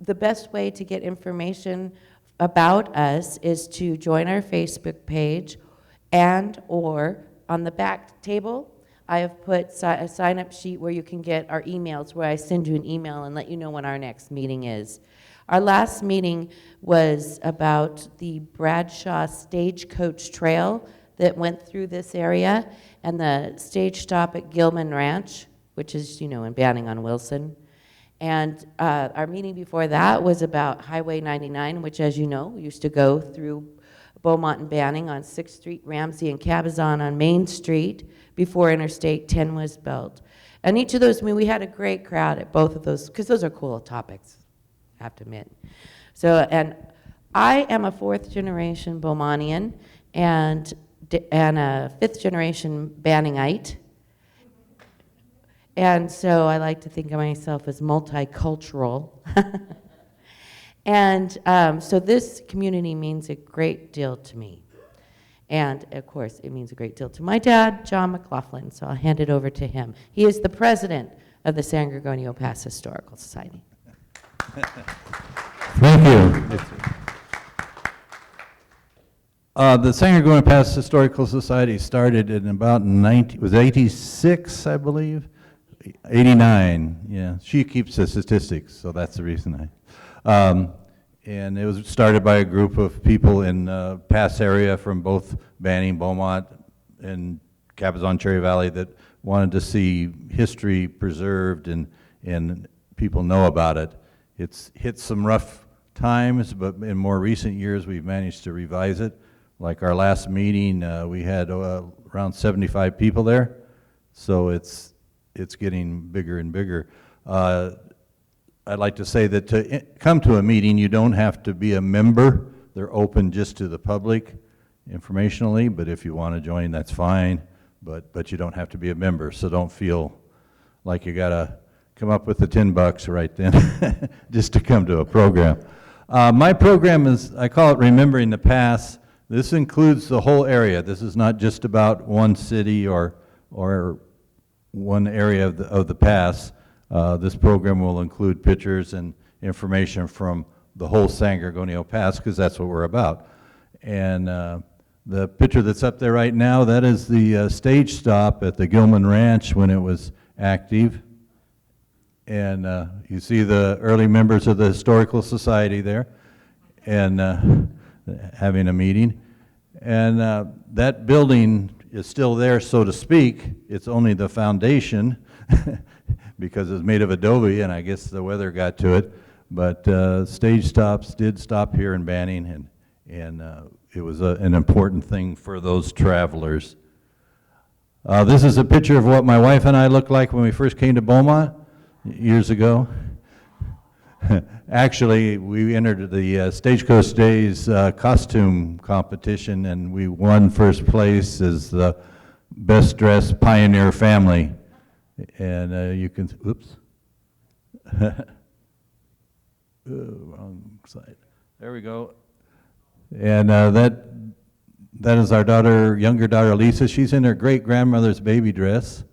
the best way to get information about us is to join our Facebook page, and or on the back table, I have put a sign-up sheet where you can get our emails, where I send you an email and let you know when our next meeting is. Our last meeting was about the Bradshaw Stagecoach Trail that went through this area, and the stage stop at Gilman Ranch, which is, in Banning on Wilson. And our meeting before that was about Highway 99, which, as you know, used to go through Beaumont and Banning on 6th Street, Ramsey and Cabazon on Main Street before Interstate 10 was built. And each of those, we had a great crowd at both of those, because those are cool topics, I have to admit. So, and I am a 4th generation Beaumontian and a 5th generation Banningite. And so I like to think of myself as multicultural. And so this community means a great deal to me. And of course, it means a great deal to my dad, John McLaughlin, so I'll hand it over to him. He is the president of the San Gorgonio Pass Historical Society. Thank you. The San Gorgonio Pass Historical Society started in about 86, I believe. 89, yeah. She keeps the statistics, so that's the reason and it was started by a group of people in Pass area from both Banning, Beaumont, and Cabazon, Cherry Valley that wanted to see history preserved and people know about it. It's hit some rough times, but in more recent years we've managed to revise it. Like our last meeting, we had around 75 people there, so it's getting bigger and bigger. I'd like to say that to come to a meeting, you don't have to be a member. They're open just to the public informationally, but if you want to join, that's fine, but you don't have to be a member, so don't feel like you got to come up with the $10 right then just to come to a program. My program is, I call it Remembering the Past. This includes the whole area. This is not just about one city or one area of the past. This program will include pictures and information from the whole San Gorgonio Pass, because that's what we're about. And the picture that's up there right now, that is the stage stop at the Gilman Ranch when it was active. And you see the early members of the Historical Society there and having a meeting. And that building is still there, so to speak. It's only the foundation because it's made of adobe, and I guess the weather got to it. But stage stops did stop here in Banning, and it was an important thing for those travelers. This is a picture of what my wife and I looked like when we first came to Beaumont years ago. Actually, we entered the Stagecoach Days costume competition, and we won first place as the best dressed pioneer family. And you can, oops. Wrong side. There we go. And that is our daughter, younger daughter Lisa. She's in her great-grandmother's baby dress.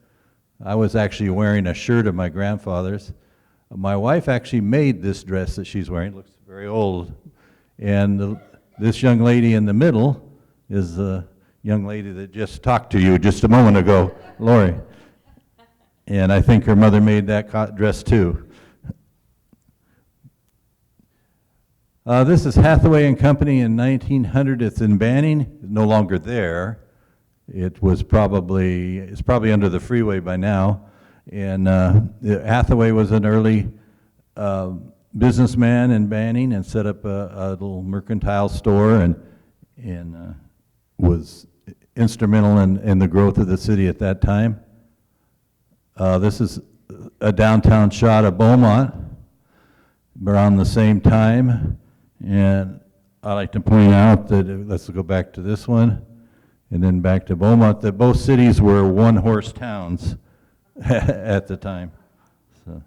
I was actually wearing a shirt of my grandfather's. My wife actually made this dress that she's wearing. It looks very old. And this young lady in the middle is the young lady that just talked to you just a moment ago, Lori. And I think her mother made that dress too. This is Hathaway and Company in 1900. It's in Banning. It's no longer there. It's probably under the freeway by now. And Hathaway was an early businessman in Banning and set up a little mercantile store and was instrumental in the growth of the city at that time. This is a downtown shot of Beaumont around the same time. And I like to point out that, let's go back to this one, and then back to Beaumont, that both cities were one-horse towns at the time. So.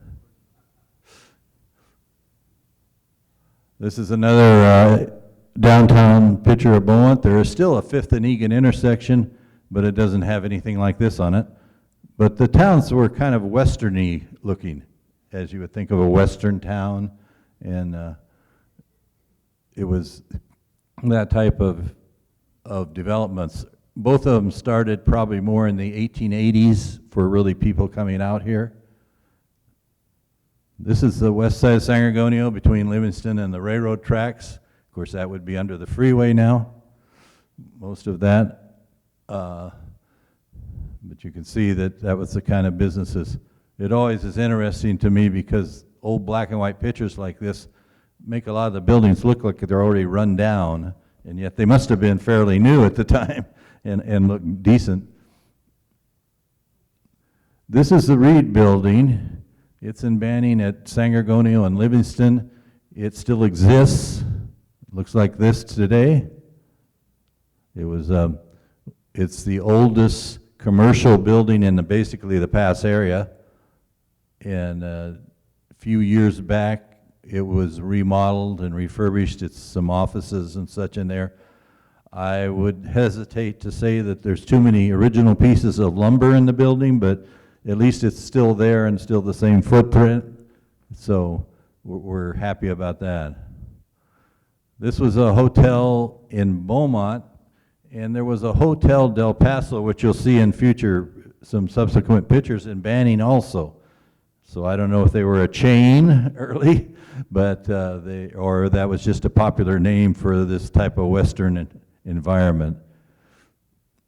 This is another downtown picture of Beaumont. There is still a 5th and Egan intersection, but it doesn't have anything like this on it. But the towns were kind of westerny looking, as you would think of a western town. And it was that type of developments. Both of them started probably more in the 1880s for really people coming out here. This is the west side of San Gorgonio between Livingston and the railroad tracks. Of course, that would be under the freeway now, most of that. But you can see that that was the kind of businesses. It always is interesting to me because old black and white pictures like this make a lot of the buildings look like they're already run down, and yet they must have been fairly new at the time and look decent. This is the Reed Building. It's in Banning at San Gorgonio and Livingston. It still exists. Looks like this today. It's the oldest commercial building in basically the Pass area. And a few years back, it was remodeled and refurbished. It's some offices and such in there. I would hesitate to say that there's too many original pieces of lumber in the building, but at least it's still there and still the same footprint. So we're happy about that. This was a hotel in Beaumont, and there was a Hotel Del Paso, which you'll see in some subsequent pictures, in Banning also. So I don't know if they were a chain early, but or that was just a popular name for this type of Western environment.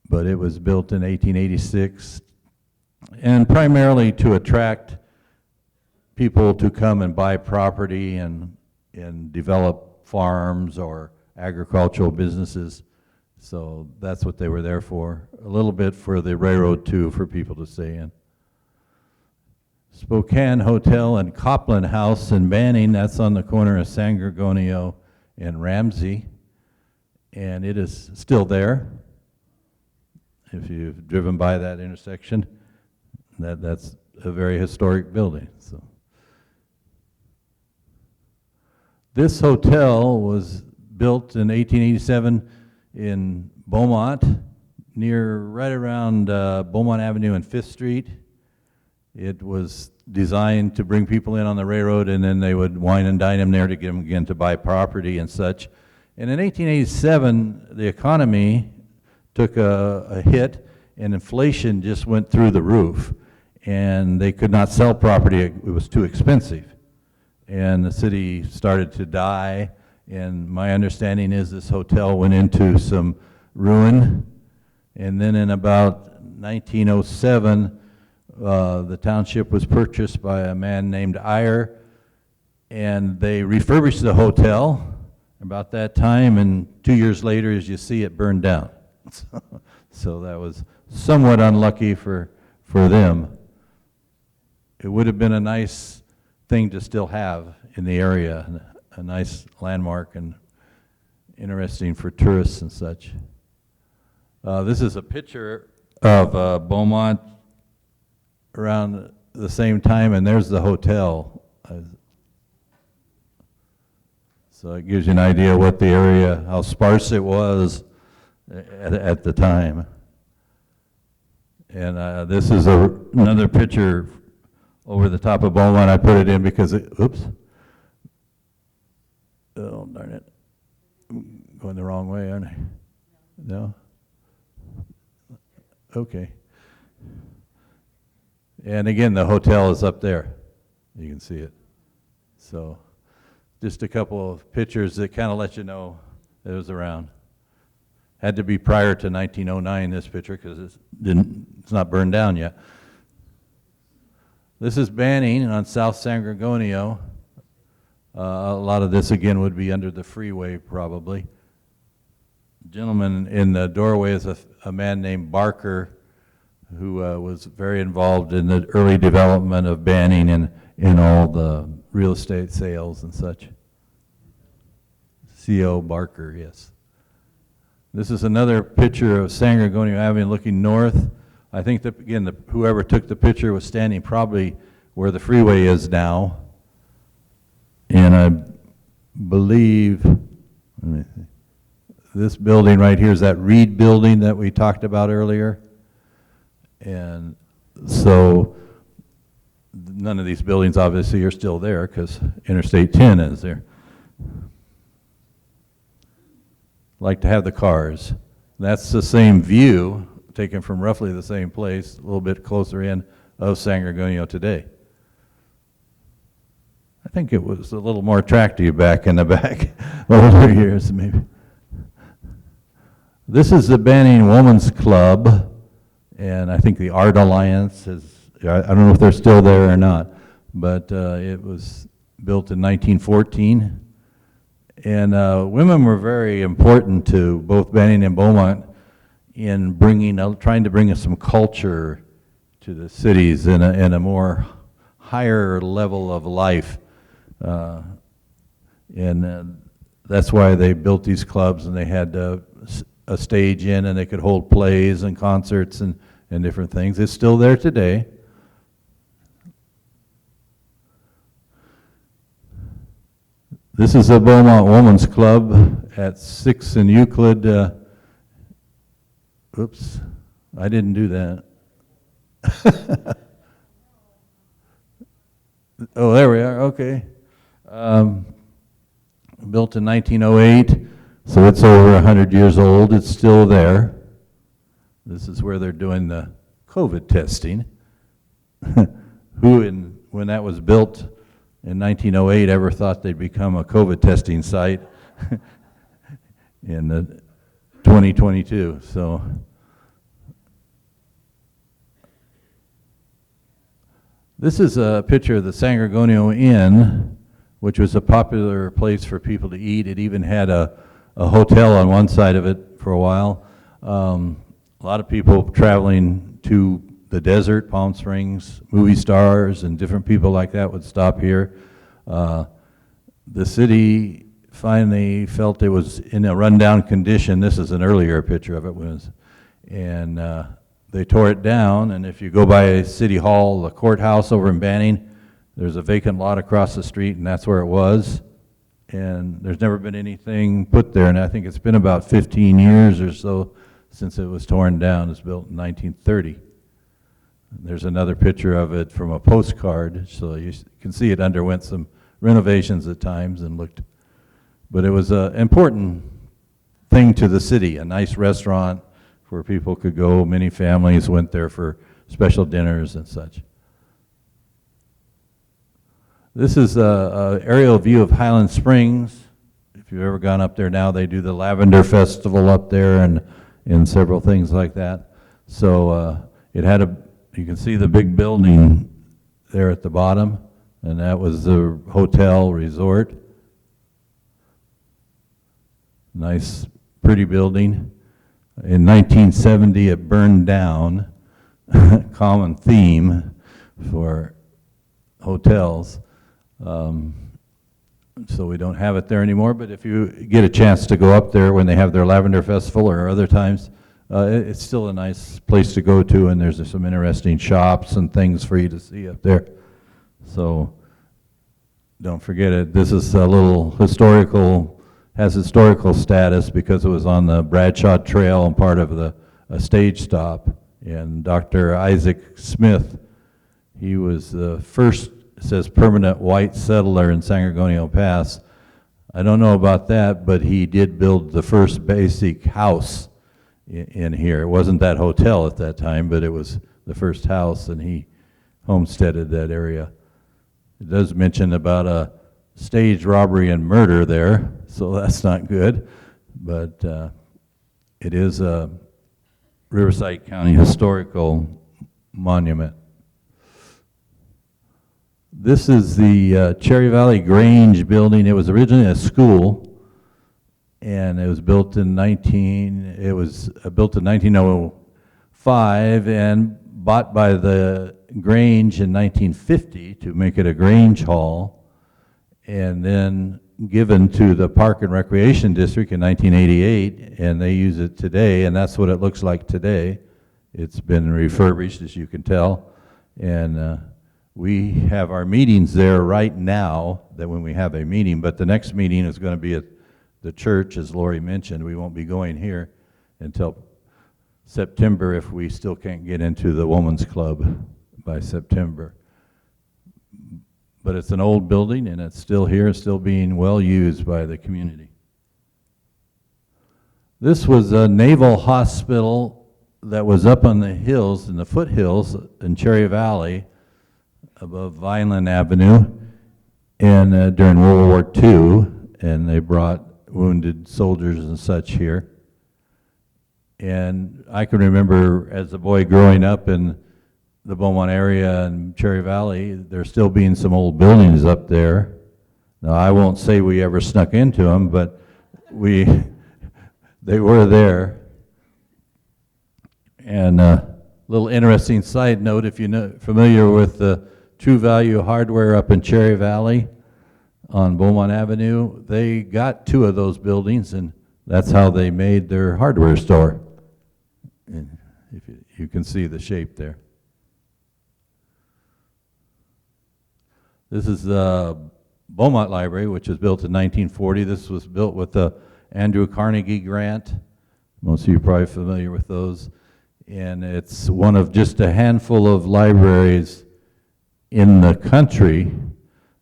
But it was built in 1886, and primarily to attract people to come and buy property and develop farms or agricultural businesses. So that's what they were there for. A little bit for the railroad too, for people to stay in. Spokane Hotel and Copland House in Banning, that's on the corner of San Gorgonio and Ramsey. And it is still there. If you've driven by that intersection, that's a very historic building. So this hotel was built in 1887 in Beaumont, right around Beaumont Avenue and 5th Street. It was designed to bring people in on the railroad, and then they would wine and dine them there to get them again to buy property and such. And in 1887, the economy took a hit, and inflation just went through the roof, and they could not sell property. It was too expensive. And the city started to die, and my understanding is this hotel went into some ruin. And then in about 1907, the township was purchased by a man named Iyer, and they refurbished the hotel about that time, and 2 years later, as you see, it burned down. So that was somewhat unlucky for them. It would have been a nice thing to still have in the area, a nice landmark and interesting for tourists and such. This is a picture of Beaumont around the same time, and there's the hotel. So it gives you an idea what the area, how sparse it was at the time. And this is another picture over the top of Beaumont. I put it in because oops. Oh, darn it. I'm going the wrong way, aren't I? No? Okay. And again, the hotel is up there. You can see it. So just a couple of pictures that kind of let you know it was around. Had to be prior to 1909, this picture, because it's not burned down yet. This is Banning on South San Gorgonio. A lot of this, again, would be under the freeway, probably. The gentleman in the doorway is a man named Barker, who was very involved in the early development of Banning and in all the real estate sales and such. C.O. Barker, yes. This is another picture of San Gorgonio Avenue looking north. I think that, again, whoever took the picture was standing probably where the freeway is now. And I believe, this building right here is that Reed building that we talked about earlier. And so none of these buildings obviously are still there because Interstate 10 is there. Like to have the cars. That's the same view, taken from roughly the same place, a little bit closer in, of San Gorgonio today. I think it was a little more attractive back in the back, older years maybe. This is the Banning Women's Club, and I think the Art Alliance is, I don't know if they're still there or not, but it was built in 1914. And women were very important to both Banning and Beaumont in trying to bring us some culture to the cities in a more higher level of life. And that's why they built these clubs, and they had a stage in, and they could hold plays and concerts and different things. It's still there today. This is the Beaumont Women's Club at 6th and Euclid. Oops, I didn't do that. Oh, there we are, okay. Built in 1908, so it's over 100 years old. It's still there. This is where they're doing the COVID testing. When that was built in 1908, ever thought they'd become a COVID testing site in 2022, so. This is a picture of the San Gorgonio Inn, which was a popular place for people to eat. It even had a hotel on one side of it for a while. A lot of people traveling to the desert, Palm Springs, movie stars, and different people like that would stop here. The city finally felt it was in a rundown condition. This is an earlier picture of it, and they tore it down. And if you go by City Hall, the courthouse over in Banning, there's a vacant lot across the street, and that's where it was. And there's never been anything put there, and I think it's been about 15 years or so since it was torn down. It was built in 1930. There's another picture of it from a postcard, so you can see it underwent some renovations at times and but it was an important thing to the city, a nice restaurant where people could go. Many families went there for special dinners and such. This is an aerial view of Highland Springs. If you've ever gone up there now, they do the Lavender Festival up there and several things like that. So it had you can see the big building there at the bottom, and that was the hotel resort. Nice, pretty building. In 1970, it burned down, common theme for hotels. So we don't have it there anymore, but if you get a chance to go up there when they have their Lavender Festival or other times, it's still a nice place to go to, and there's some interesting shops and things for you to see up there. So don't forget it. This is a little has historical status because it was on the Bradshaw Trail and part of a stage stop. And Dr. Isaac Smith, he was the first, it says, permanent white settler in San Gorgonio Pass. I don't know about that, but he did build the first basic house in here. It wasn't that hotel at that time, but it was the first house, and he homesteaded that area. It does mention about a staged robbery and murder there, so that's not good, but it is a Riverside County Historical Monument. This is the Cherry Valley Grange building. It was originally a school, and it was built in 1905 and bought by the Grange in 1950 to make it a Grange Hall, and then given to the Park and Recreation District in 1988, and they use it today, and that's what it looks like today. It's been refurbished, as you can tell, and we have our meetings there right now, that when we have a meeting, but the next meeting is going to be at the church, as Lori mentioned. We won't be going here until September if we still can't get into the Women's Club by September. but it's an old building, and it's still here, still being well used by the community. This was a naval hospital that was up on the hills, in the foothills in Cherry Valley, above Vineland Avenue, and during World War II, and they brought wounded soldiers and such here. And I can remember as a boy growing up in the Beaumont area and Cherry Valley, there still being some old buildings up there. Now, I won't say we ever snuck into them, but they were there. And a little interesting side note, if you're familiar with the True Value Hardware up in Cherry Valley on Beaumont Avenue, they got 2 of those buildings, and that's how they made their hardware store. And if you can see the shape there. This is the Beaumont Library, which was built in 1940. This was built with the Andrew Carnegie grant. Most of you are probably familiar with those. And it's one of just a handful of libraries in the country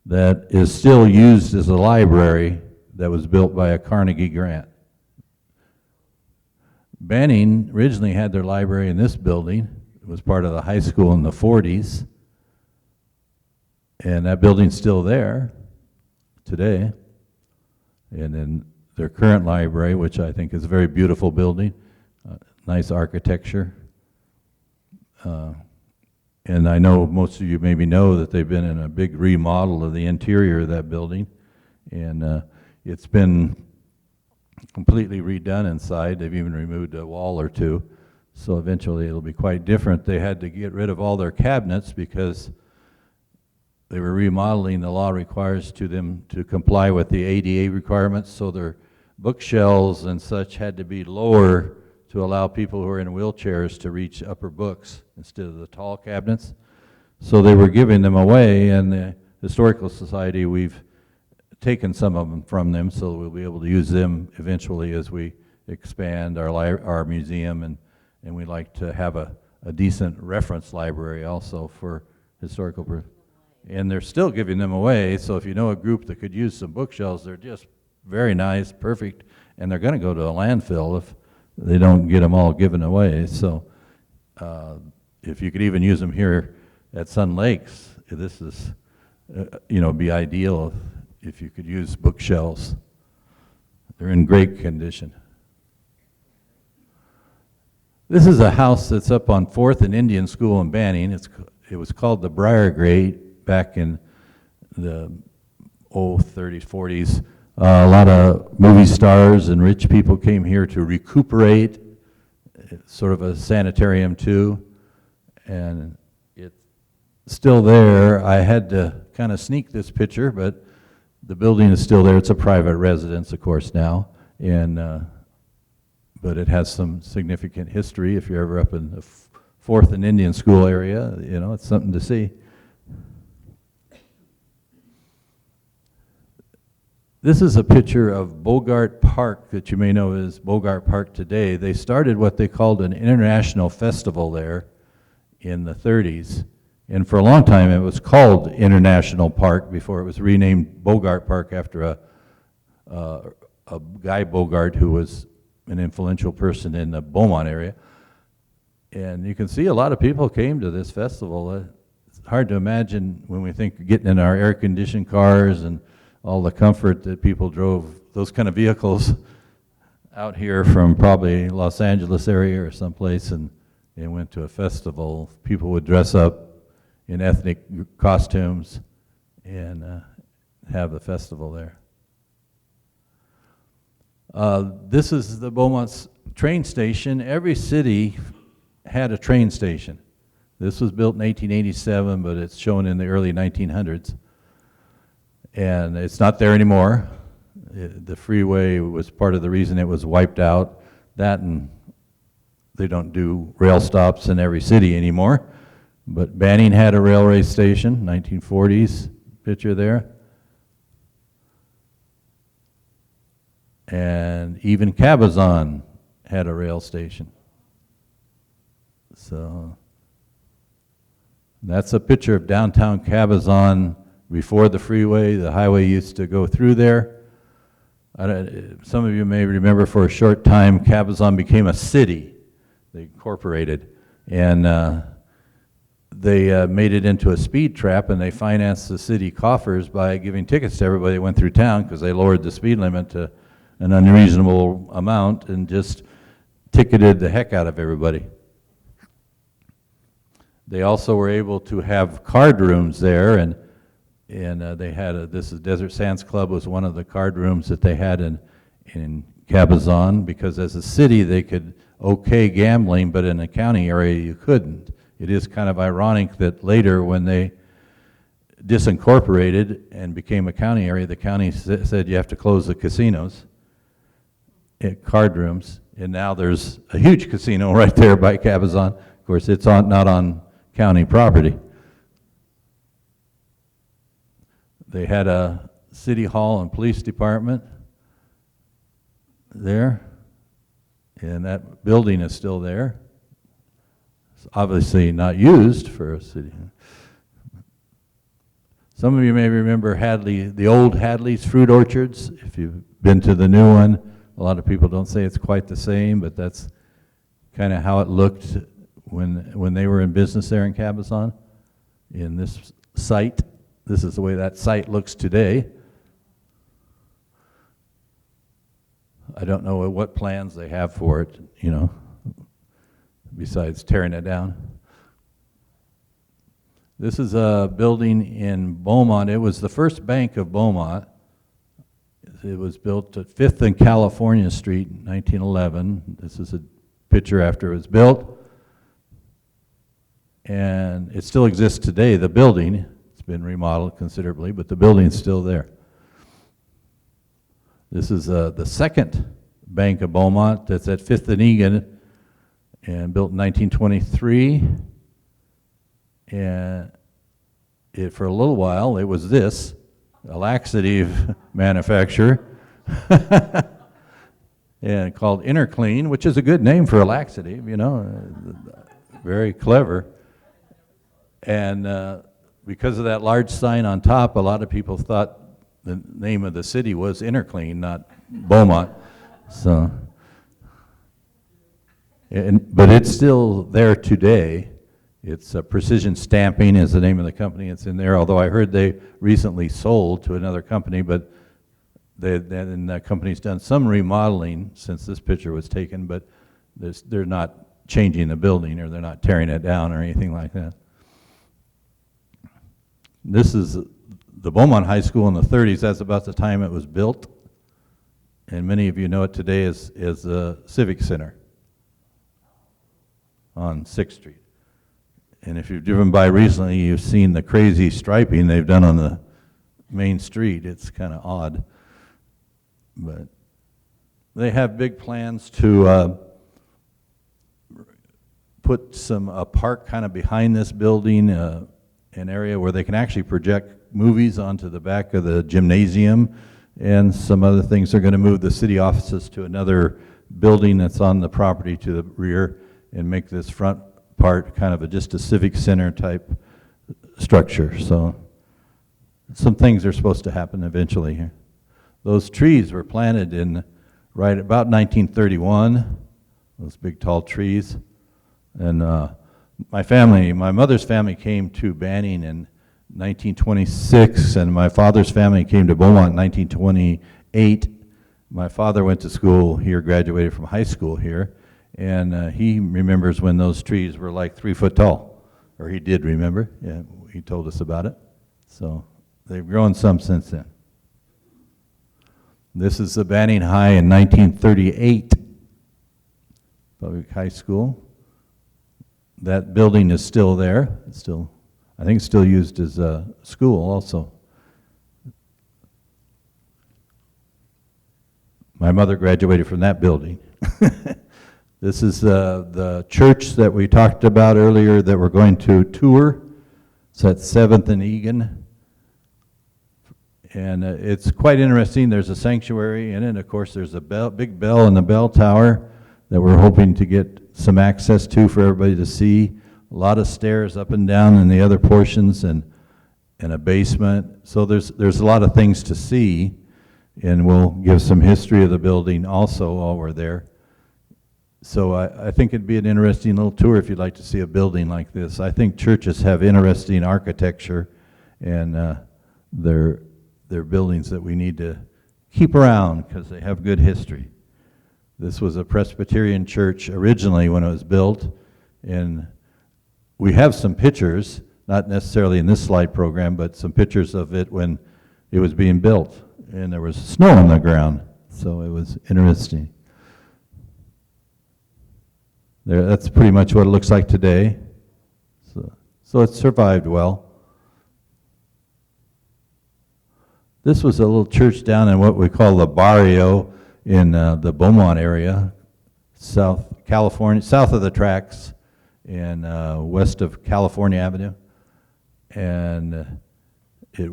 that is still used as a library that was built by a Carnegie grant. Banning originally had their library in this building. It was part of the high school in the 40s. And that building's still there today. And then their current library, which I think is a very beautiful building, nice architecture. And I know most of you maybe know that they've been in a big remodel of the interior of that building. And it's been completely redone inside. They've even removed a wall or 2. So eventually it'll be quite different. They had to get rid of all their cabinets because they were remodeling. The law requires them to comply with the ADA requirements, so their bookshelves and such had to be lower to allow people who are in wheelchairs to reach upper books instead of the tall cabinets. So they were giving them away, and the Historical Society, we've taken some of them from them, so we'll be able to use them eventually as we expand our museum, and we like to have a decent reference library also for historical. And they're still giving them away, so if you know a group that could use some bookshelves, they're just very nice, perfect, and they're going to go to a landfill if they don't get them all given away. So if you could even use them here at Sun Lakes, this is, be ideal if you could use bookshelves. They're in great condition. This is a house that's up on 4th and Indian School in Banning. It was called the Briargate back in the 30s, 40s. A lot of movie stars and rich people came here to recuperate. It's sort of a sanitarium too, and it's still there. I had to kind of sneak this picture, but the building is still there. It's a private residence, of course, now, and but it has some significant history. If you're ever up in the 4th and Indian School area, it's something to see. This is a picture of Bogart Park that you may know as Bogart Park today. They started what they called an international festival there in the 30s. And for a long time it was called International Park before it was renamed Bogart Park after a Guy Bogart who was an influential person in the Beaumont area. And you can see a lot of people came to this festival. It's hard to imagine when we think of getting in our air-conditioned cars and all the comfort that people drove those kind of vehicles out here from probably Los Angeles area or someplace and went to a festival. People would dress up in ethnic costumes and have the festival there. This is the Beaumont's train station. Every city had a train station. This was built in 1887, but it's shown in the early 1900s. And it's not there anymore. The freeway was part of the reason it was wiped out. That, and they don't do rail stops in every city anymore. But Banning had a railway station, 1940s, picture there. And even Cabazon had a rail station. So that's a picture of downtown Cabazon before the freeway. The highway used to go through there. Some of you may remember for a short time, Cabazon became a city. They incorporated, and they made it into a speed trap, and they financed the city coffers by giving tickets to everybody that went through town, because they lowered the speed limit to an unreasonable amount and just ticketed the heck out of everybody. They also were able to have card rooms there, and they had this is Desert Sands Club was one of the card rooms that they had in Cabazon, because as a city they could okay gambling, but in a county area you couldn't. It is kind of ironic that later, when they disincorporated and became a county area, the county said you have to close the casinos, card rooms, and now there's a huge casino right there by Cabazon. Of course, it's not on county property. They had a city hall and police department there, and that building is still there. It's obviously not used for a city. Some of you may remember Hadley, the old Hadley's Fruit Orchards. If you've been to the new one, a lot of people don't say it's quite the same, but that's kind of how it looked when they were in business there in Cabazon. In this site, this is the way that site looks today. I don't know what plans they have for it, besides tearing it down. This is a building in Beaumont. It was the first bank of Beaumont. It was built at 5th and California Street in 1911. This is a picture after it was built. And it still exists today, the building. It's been remodeled considerably, but the building's still there. This is the second Bank of Beaumont that's at 5th and Egan, and built in 1923. And for a little while, it was this, a laxative manufacturer, and called Interclean, which is a good name for a laxative, very clever. And because of that large sign on top, a lot of people thought the name of the city was Interclean, not Beaumont. So, but it's still there today. It's Precision Stamping is the name of the company. It's in there, although I heard they recently sold to another company, but that company's done some remodeling since this picture was taken, but they're not changing the building, or they're not tearing it down or anything like that. This is the Beaumont High School in the 30s. That's about the time it was built. And many of you know it today as the Civic Center on 6th Street. And if you've driven by recently, you've seen the crazy striping they've done on the main street. It's kind of odd. But they have big plans to put a park kind of behind this building, an area where they can actually project movies onto the back of the gymnasium, and some other things. They're going to move the city offices to another building that's on the property to the rear and make this front part kind of just a civic center type structure. So some things are supposed to happen eventually here. Those trees were planted in right about 1931, those big tall trees. And my mother's family came to Banning in 1926, and my father's family came to Beaumont in 1928. My father went to school here, graduated from high school here, and he remembers when those trees were like 3 foot tall, or he did remember. Yeah, he told us about it. So they've grown some since then. This is the Banning High in 1938, public high school. That building is still there. It's still, I think it's still used as a school also. My mother graduated from that building. This is the church that we talked about earlier that we're going to tour. It's at 7th and Egan. And it's quite interesting. There's a sanctuary in it. Of course, there's a big bell in the bell tower that we're hoping to get some access to for everybody to see. A lot of stairs up and down in the other portions, and and a basement. So there's a lot of things to see, and we'll give some history of the building also while we're there. So I think it'd be an interesting little tour if you'd like to see a building like this. I think churches have interesting architecture, and they're buildings that we need to keep around because they have good history. This was a Presbyterian church originally when it was built, and we have some pictures, not necessarily in this slide program, but some pictures of it when it was being built, and there was snow on the ground, so it was interesting. That's pretty much what it looks like today. So it survived well. This was a little church down in what we call the barrio in the Beaumont area, South California, south of the tracks, and west of California Avenue. And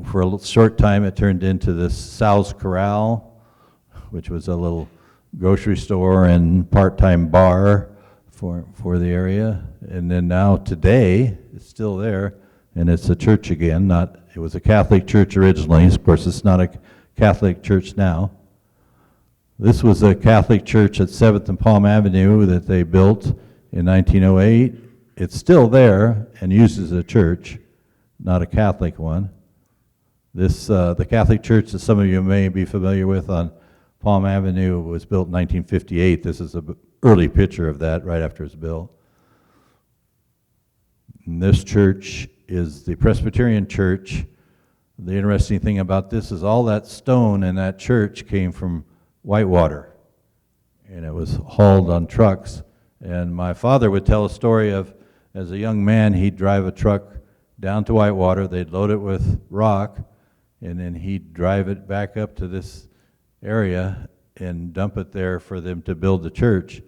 for a little short time, it turned into this Sal's Corral, which was a little grocery store and part-time bar for the area. And then now today, it's still there, and it's a church again. It was a Catholic church originally. Of course, it's not a Catholic church now. This was a Catholic church at 7th and Palm Avenue that they built in 1908. It's still there and used as a church, not a Catholic one. The Catholic church that some of you may be familiar with on Palm Avenue was built in 1958. This is an early picture of that right after it's built. And this church is the Presbyterian church. The interesting thing about this is all that stone in that church came from Whitewater, and it was hauled on trucks. And my father would tell a story of, as a young man, he'd drive a truck down to Whitewater, they'd load it with rock, and then he'd drive it back up to this area and dump it there for them to build the church.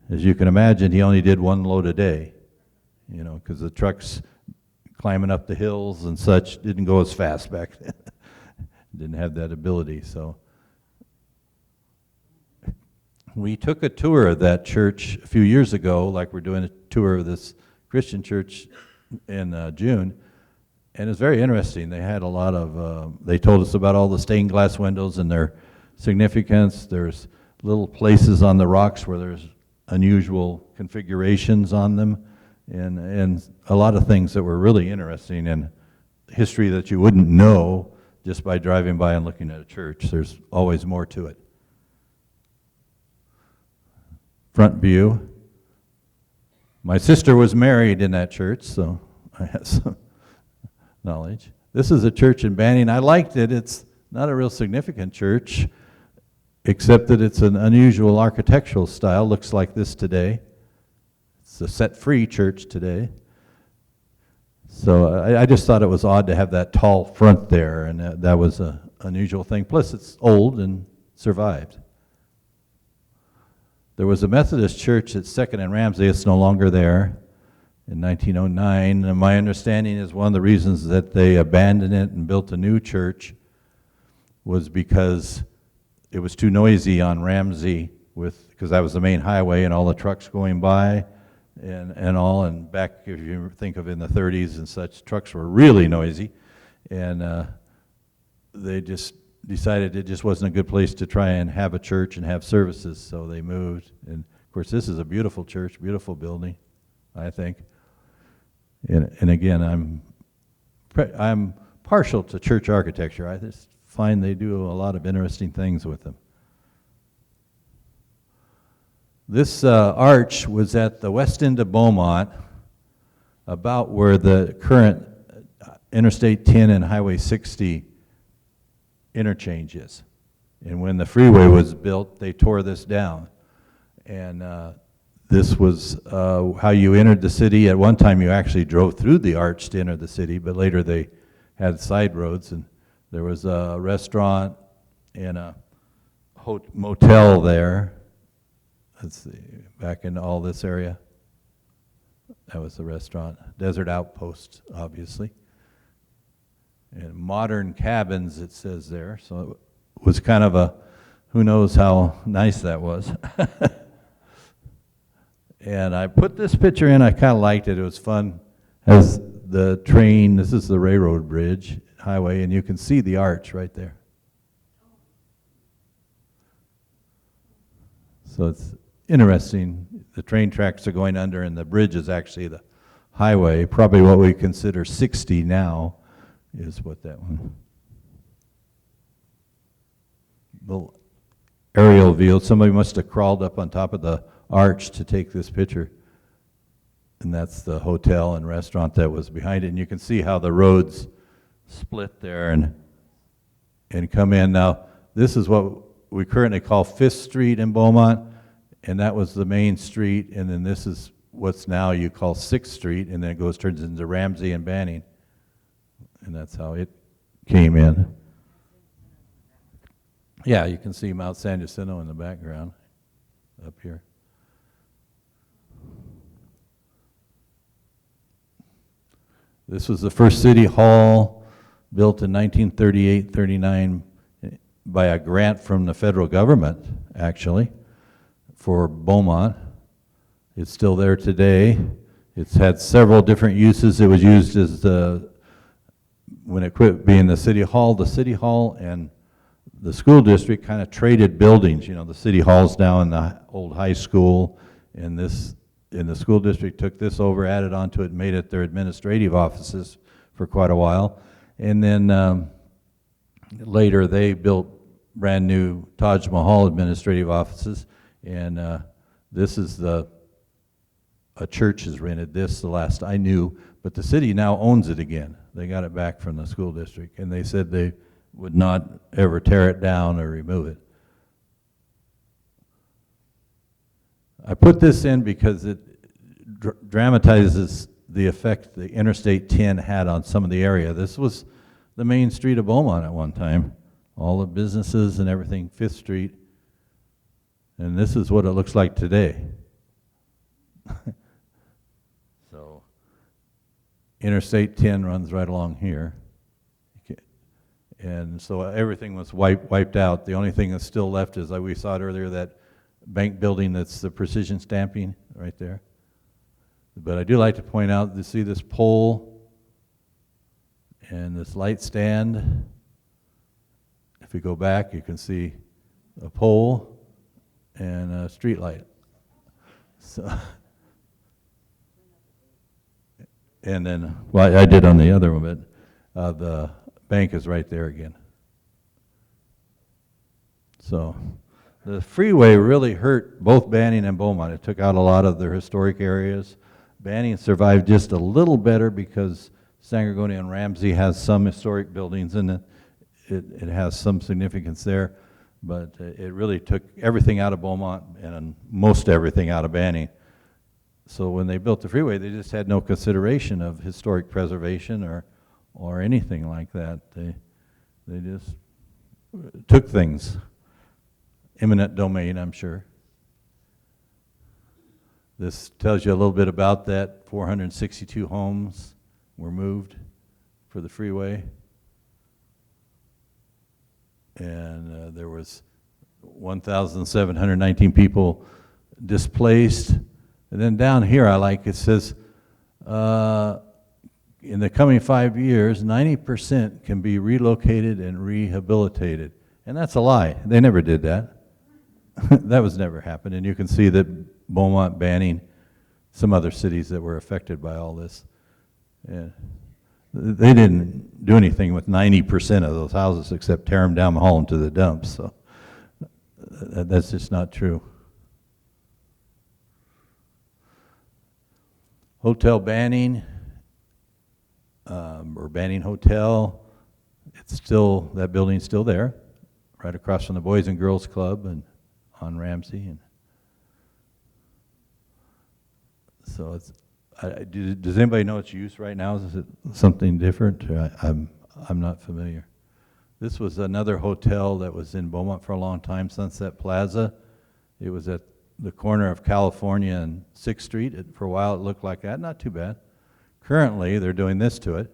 As you can imagine, he only did one load a day, because the trucks climbing up the hills and such didn't go as fast back then. Didn't have that ability, so. We took a tour of that church a few years ago, like we're doing a tour of this Christian church in June, and it's very interesting. They had a lot of, they told us about all the stained glass windows and their significance. There's little places on the rocks where there's unusual configurations on them, and a lot of things that were really interesting and history that you wouldn't know just by driving by and looking at a church. There's always more to it. Front view. My sister was married in that church, so I have some knowledge. This is a church in Banning. I liked it. It's not a real significant church, except that it's an unusual architectural style. Looks like this today. It's a set-free church today. So I just thought it was odd to have that tall front there, and that was an unusual thing. Plus, it's old and survived. There was a Methodist church at 2nd and Ramsey. It's no longer there in 1909. And my understanding is one of the reasons that they abandoned it and built a new church was because it was too noisy on Ramsey, because that was the main highway and all the trucks going by and all. And back, if you think of in the 30s and such, trucks were really noisy. And they just decided it just wasn't a good place to try and have a church and have services, so they moved. And of course, this is a beautiful church, beautiful building, I think. And again, I'm partial to church architecture. I just find they do a lot of interesting things with them. This arch was at the west end of Beaumont, about where the current Interstate 10 and Highway 60 interchange is. And when the freeway was built, they tore this down. And this was how you entered the city. At one time, you actually drove through the arch to enter the city, but later they had side roads, and there was a restaurant and a motel there. Let's see, back in all this area. That was the restaurant. Desert Outpost, obviously. And modern cabins, it says there. So it was kind of who knows how nice that was. And I put this picture in. I kind of liked it. It was fun As the train, this is the railroad bridge, highway, and you can see the arch right there. So it's interesting. The train tracks are going under, and the bridge is actually the highway. Probably what we consider 60 now is what that one. The aerial view, somebody must have crawled up on top of the arch to take this picture. And that's the hotel and restaurant that was behind it. And you can see how the roads split there and come in. Now, this is what we currently call Fifth Street in Beaumont, and that was the main street. And then this is what's now you call Sixth Street, and then it turns into Ramsey and Banning. And that's how it came in. Yeah, you can see Mount San Jacinto in the background up here. This was the first city hall built in 1938-39 by a grant from the federal government, actually, for Beaumont. It's still there today. It's had several different uses. It was used as when it quit being the city hall and the school district kind of traded buildings. You know, the city hall's now in the old high school, and the school district took this over, added onto it, and made it their administrative offices for quite a while. And then later they built brand new Taj Mahal administrative offices, and this is a church has rented this, the last I knew, but the city now owns it again. They got it back from the school district, and they said they would not ever tear it down or remove it. I put this in because it dramatizes the effect the Interstate 10 had on some of the area. This was the main street of Beaumont at one time. All the businesses and everything, Fifth Street. And this is what it looks like today. So, Interstate 10 runs right along here. And so everything was wiped out. The only thing that's still left is, like we saw it earlier, that bank building that's the precision stamping right there. But I do like to point out, you see this pole and this light stand. If you go back, you can see a pole and a street light. So, and then, well, I did on the other one, but the bank is right there again. So the freeway really hurt both Banning and Beaumont. It took out a lot of their historic areas. Banning survived just a little better because San Gorgonio and Ramsey has some historic buildings, and it has some significance there. But it really took everything out of Beaumont and most everything out of Banning. So when they built the freeway, they just had no consideration of historic preservation or anything like that. They just took things. Eminent domain, I'm sure. This tells you a little bit about that. 462 homes were moved for the freeway. And there was 1,719 people displaced. And then down here, I like, it says, in the coming 5 years, 90% can be relocated and rehabilitated. And that's a lie. They never did that. That was never happened. And you can see that Beaumont, Banning, some other cities that were affected by all this. Yeah. They didn't do anything with 90% of those houses except tear them down and haul them to the dumps. So that's just not true. Hotel Banning, or Banning Hotel, it's still, that building's still there, right across from the Boys and Girls Club and on Ramsey. And so it's, does anybody know its use right now? Is it something different? I'm not familiar. This was another hotel that was in Beaumont for a long time, Sunset Plaza. It was at the corner of California and 6th Street. For a while it looked like that, not too bad. Currently they're doing this to it.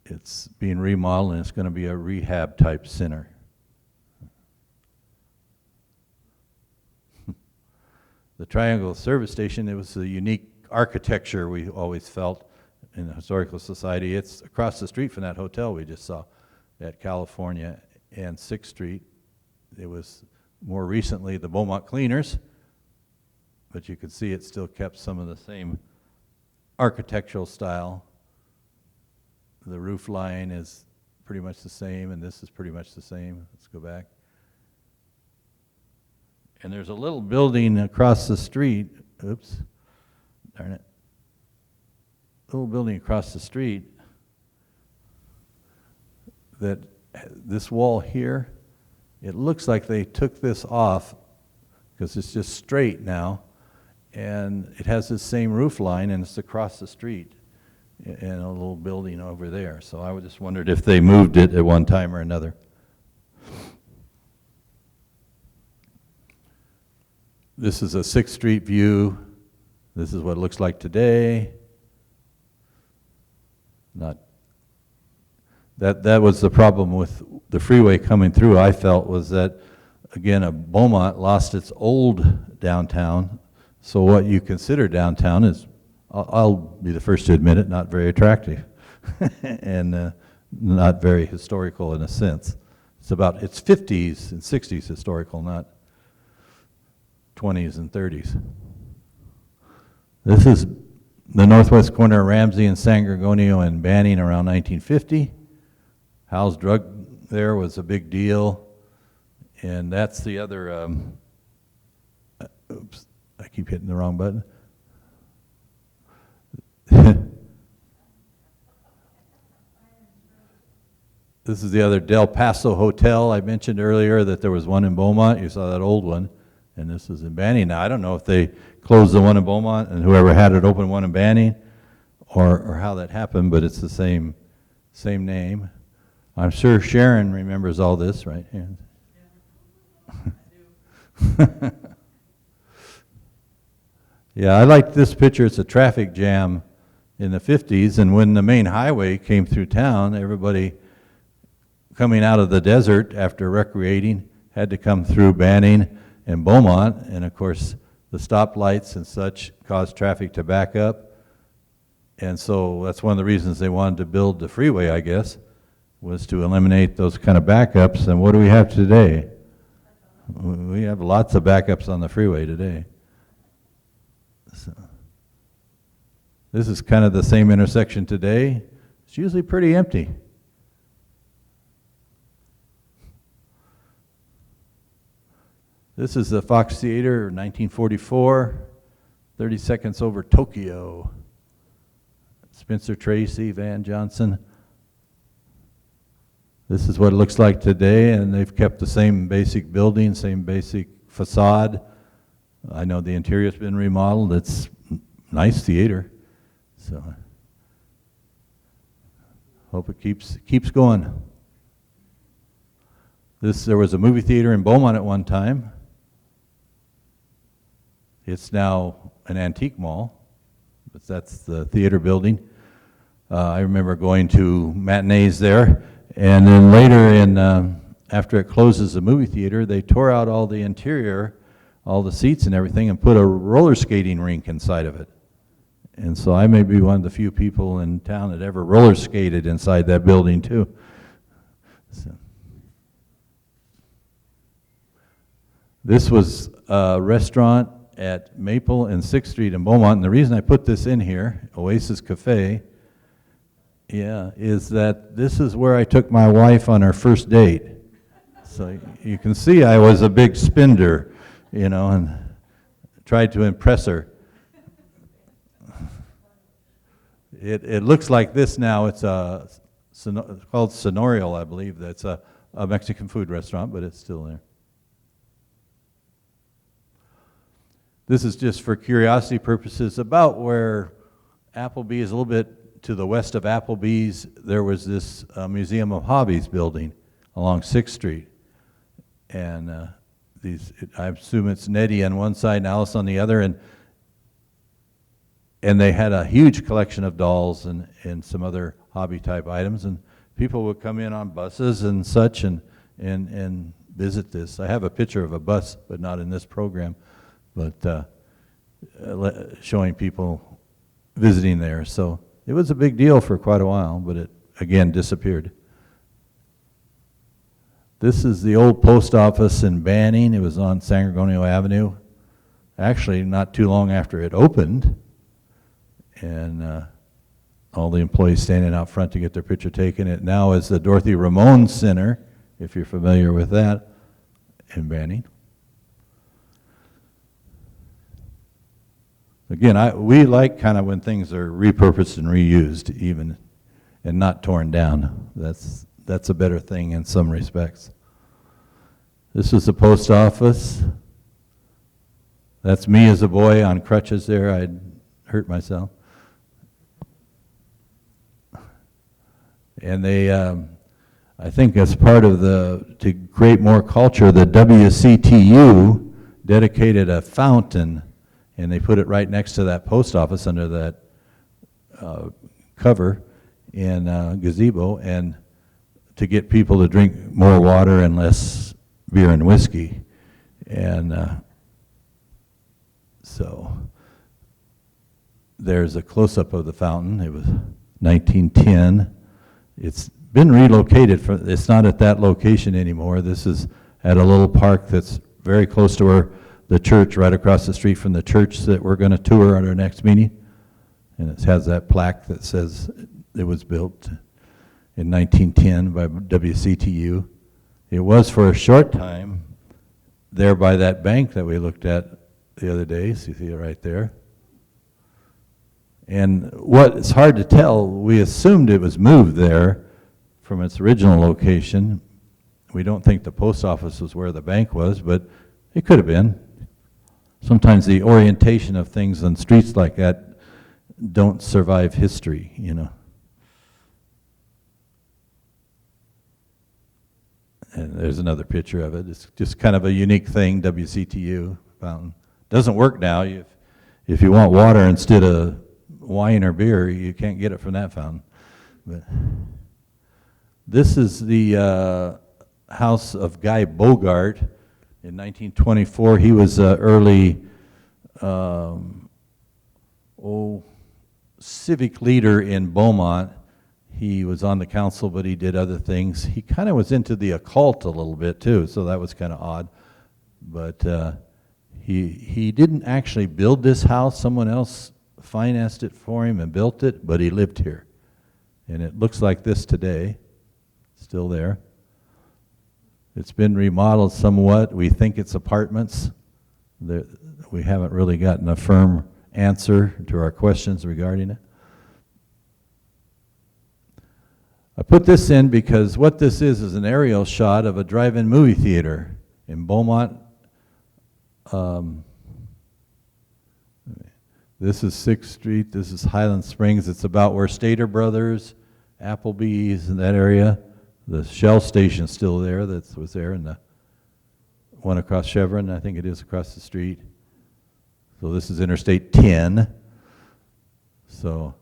It's being remodeled and it's going to be a rehab type center. The Triangle Service Station, it was a unique architecture we always felt. in the Historical Society. It's across the street from that hotel we just saw at California and 6th Street. It was more recently the Beaumont Cleaners, but you could see it still kept some of the same architectural style. The roof line is pretty much the same, and this is pretty much the same. Let's go back. And there's a little building across the street. Oops, darn it. Little building across the street that this wall here, it looks like they took this off because it's just straight now, and it has the same roof line, and it's across the street in a little building over there. So I just wondered if they moved it at one time or another. This is a 6th Street view. This is what it looks like today. That was the problem with the freeway coming through, I felt, was that, again, Beaumont lost its old downtown. So what you consider downtown is, I'll be the first to admit it, not very attractive and not very historical in a sense. It's 50s and 60s historical, not 20s and 30s. This is the northwest corner of Ramsey and San Gorgonio and Banning around 1950. Hal's Drug there was a big deal. And that's the other, oops, I keep hitting the wrong button. This is the other Del Paso Hotel. I mentioned earlier that there was one in Beaumont. You saw that old one. And this is in Banning. Now, I don't know if they closed the one in Beaumont and whoever had it open one in Banning or how that happened, but it's the same name. I'm sure Sharon remembers all this, right? Yeah, I do. Yeah, I like this picture. It's a traffic jam in the 50s, and when the main highway came through town, everybody coming out of the desert after recreating had to come through Banning and Beaumont, and of course the stoplights and such caused traffic to back up, and so that's one of the reasons they wanted to build the freeway, I guess, was to eliminate those kind of backups. And what do we have today? We have lots of backups on the freeway today. So, this is kind of the same intersection today. It's usually pretty empty. This is the Fox Theater, 1944, 30 Seconds Over Tokyo. Spencer Tracy, Van Johnson. This is what it looks like today, and they've kept the same basic building, same basic facade. I know the interior's been remodeled. It's a nice theater, so hope it keeps going. There was a movie theater in Beaumont at one time. It's now an antique mall, but that's the theater building. I remember going to matinees there, and then later after it closes the movie theater, they tore out all the interior, all the seats and everything, and put a roller skating rink inside of it. And so I may be one of the few people in town that ever roller skated inside that building too. So. This was a restaurant at Maple and 6th Street in Beaumont, and the reason I put this in here, Oasis Cafe, is that this is where I took my wife on our first date. So you can see I was a big spender, and tried to impress her. It looks like this now. It's called Sonorial, I believe. That's a Mexican food restaurant, but it's still there. This is just for curiosity purposes about where Applebee's, a little bit to the west of Applebee's, there was this Museum of Hobbies building along 6th Street. And I assume it's Nettie on one side and Alice on the other, and they had a huge collection of dolls and some other hobby type items, and people would come in on buses and such and visit this. I have a picture of a bus, but not in this program, but showing people visiting there. So It was a big deal for quite a while, but it, again, disappeared. This is the old post office in Banning. It was on San Gorgonio Avenue. Actually, not too long after it opened, and all the employees standing out front to get their picture taken. It now is the Dorothy Ramon Center, if you're familiar with that, in Banning. Again, we like kind of when things are repurposed and reused even, and not torn down. That's a better thing in some respects. This is the post office. That's me as a boy on crutches there. I'd hurt myself. And they, I think as part of to create more culture, the WCTU dedicated a fountain, and they put it right next to that post office under that cover in gazebo, and to get people to drink more water and less beer and whiskey. And so there's a close-up of the fountain. It was 1910. It's been relocated. It's not at that location anymore. This is at a little park that's very close to where the church, right across the street from the church that we're going to tour at our next meeting. And it has that plaque that says it was built in 1910 by WCTU. It was for a short time there by that bank that we looked at the other day. So you see it right there. And it's hard to tell, we assumed it was moved there from its original location. We don't think the post office was where the bank was, but it could have been. Sometimes the orientation of things on streets like that don't survive history, you know. And there's another picture of it. It's just kind of a unique thing, WCTU fountain. Doesn't work now. If you want water instead of wine or beer, you can't get it from that fountain. But this is the house of Guy Bogart in 1924. He was an early civic leader in Beaumont. He was on the council, but he did other things. He kind of was into the occult a little bit too, so that was kind of odd. But he didn't actually build this house. Someone else financed it for him and built it, but he lived here. And it looks like this today, still there. It's been remodeled somewhat. We think it's apartments. We haven't really gotten a firm answer to our questions regarding it. I put this in because what this is an aerial shot of a drive-in movie theater in Beaumont. This is 6th Street, this is Highland Springs. It's about where Stater Brothers, Applebee's in that area. The Shell station's still there, that was there, and the one across Chevron, I think it is across the street. So this is Interstate 10. So,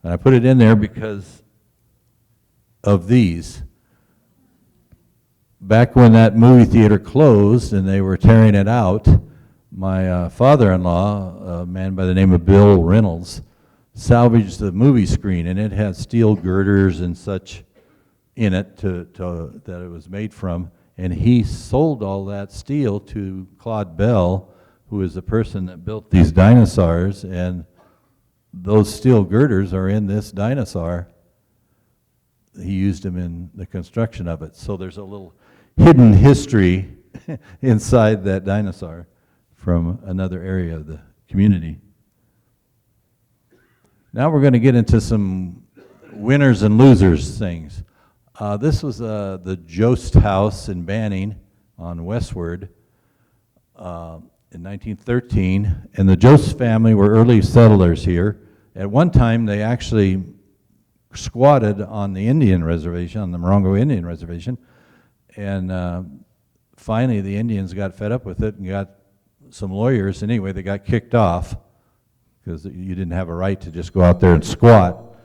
and I put it in there because of these. Back when that movie theater closed and they were tearing it out, my father-in-law, a man by the name of Bill Reynolds, salvaged the movie screen, and it had steel girders and such in it that it was made from, and he sold all that steel to Claude Bell, who is the person that built these dinosaurs, and those steel girders are in this dinosaur. He used them in the construction of it, so there's a little hidden history inside that dinosaur from another area of the community. Now we're going to get into some winners and losers things. This was the Jost House in Banning on Westward in 1913, and the Jost family were early settlers here. At one time, they actually squatted on the Indian reservation, on the Morongo Indian reservation, and finally the Indians got fed up with it and got some lawyers. Anyway, they got kicked off because you didn't have a right to just go out there and squat.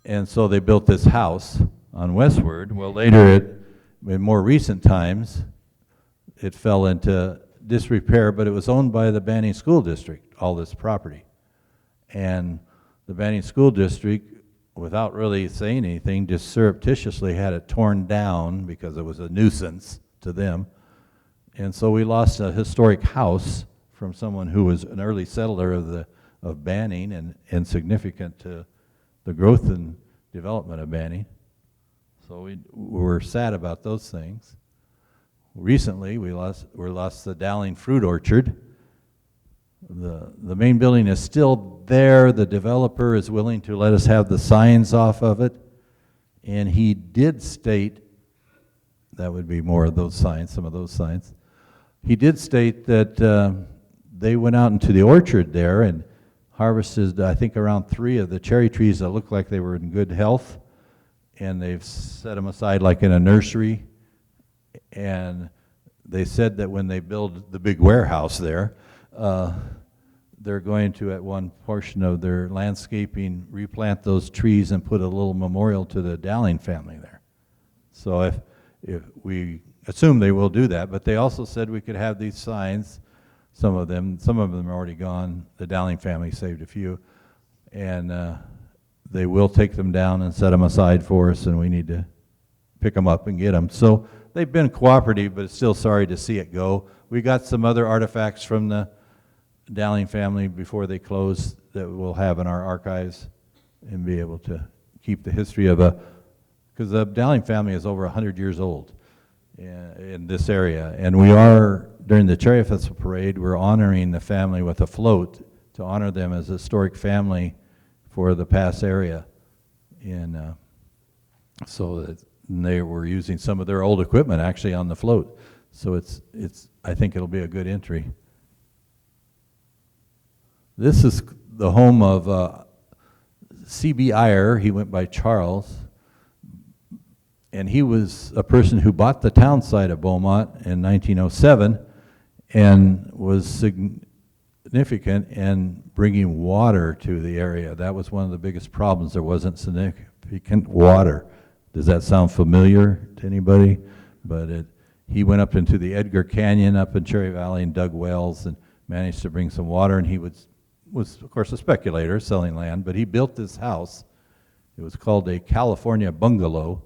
And so they built this house on Westward. Well, later, in more recent times, it fell into disrepair, but it was owned by the Banning School District, all this property. And the Banning School District, without really saying anything, just surreptitiously had it torn down because it was a nuisance to them. And so we lost a historic house from someone who was an early settler of Banning and significant to the growth and development of Banning. So we were sad about those things. Recently, we lost the Dowling Fruit Orchard. The main building is still there. The developer is willing to let us have the signs off of it. And he did state, that would be more of those signs, some of those signs. He did state that they went out into the orchard there and harvested, I think, around 3 of the cherry trees that looked like they were in good health. And they've set them aside like in a nursery. And they said that when they build the big warehouse there, they're going to, at one portion of their landscaping, replant those trees and put a little memorial to the Dowling family there. So if we assume they will do that, but they also said we could have these signs, some of them are already gone. The Dowling family saved a few, and they will take them down and set them aside for us, and we need to pick them up and get them. So they've been cooperative, but still sorry to see it go. We got some other artifacts from the Dowling family before they close that we'll have in our archives and be able to keep the history of because the Dowling family is over 100 years old in this area. And we are, during the Cherry Festival Parade, we're honoring the family with a float to honor them as a historic family for the Pass area. And so that they were using some of their old equipment actually on the float. So I think it'll be a good entry. This is the home of C.B. Iyer. He went by Charles, and he was a person who bought the town site of Beaumont in 1907 and was significant in bringing water to the area. That was one of the biggest problems. There wasn't significant water. Does that sound familiar to anybody? But he went up into the Edgar Canyon up in Cherry Valley and dug wells and managed to bring some water, and he was of course a speculator selling land, but he built this house. It was called a California bungalow,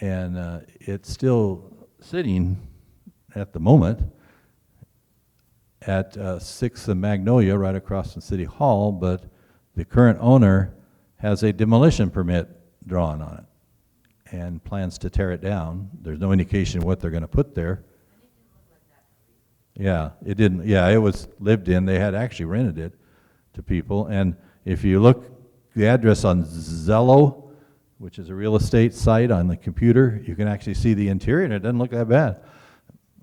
and it's still sitting at the moment at 6th and Magnolia right across from City Hall, but the current owner has a demolition permit drawn on it and plans to tear it down. There's no indication what they're going to put there. Yeah, it didn't. Yeah, it was lived in. They had actually rented it to people. And if you look the address on Zillow, which is a real estate site on the computer, you can actually see the interior, and it doesn't look that bad.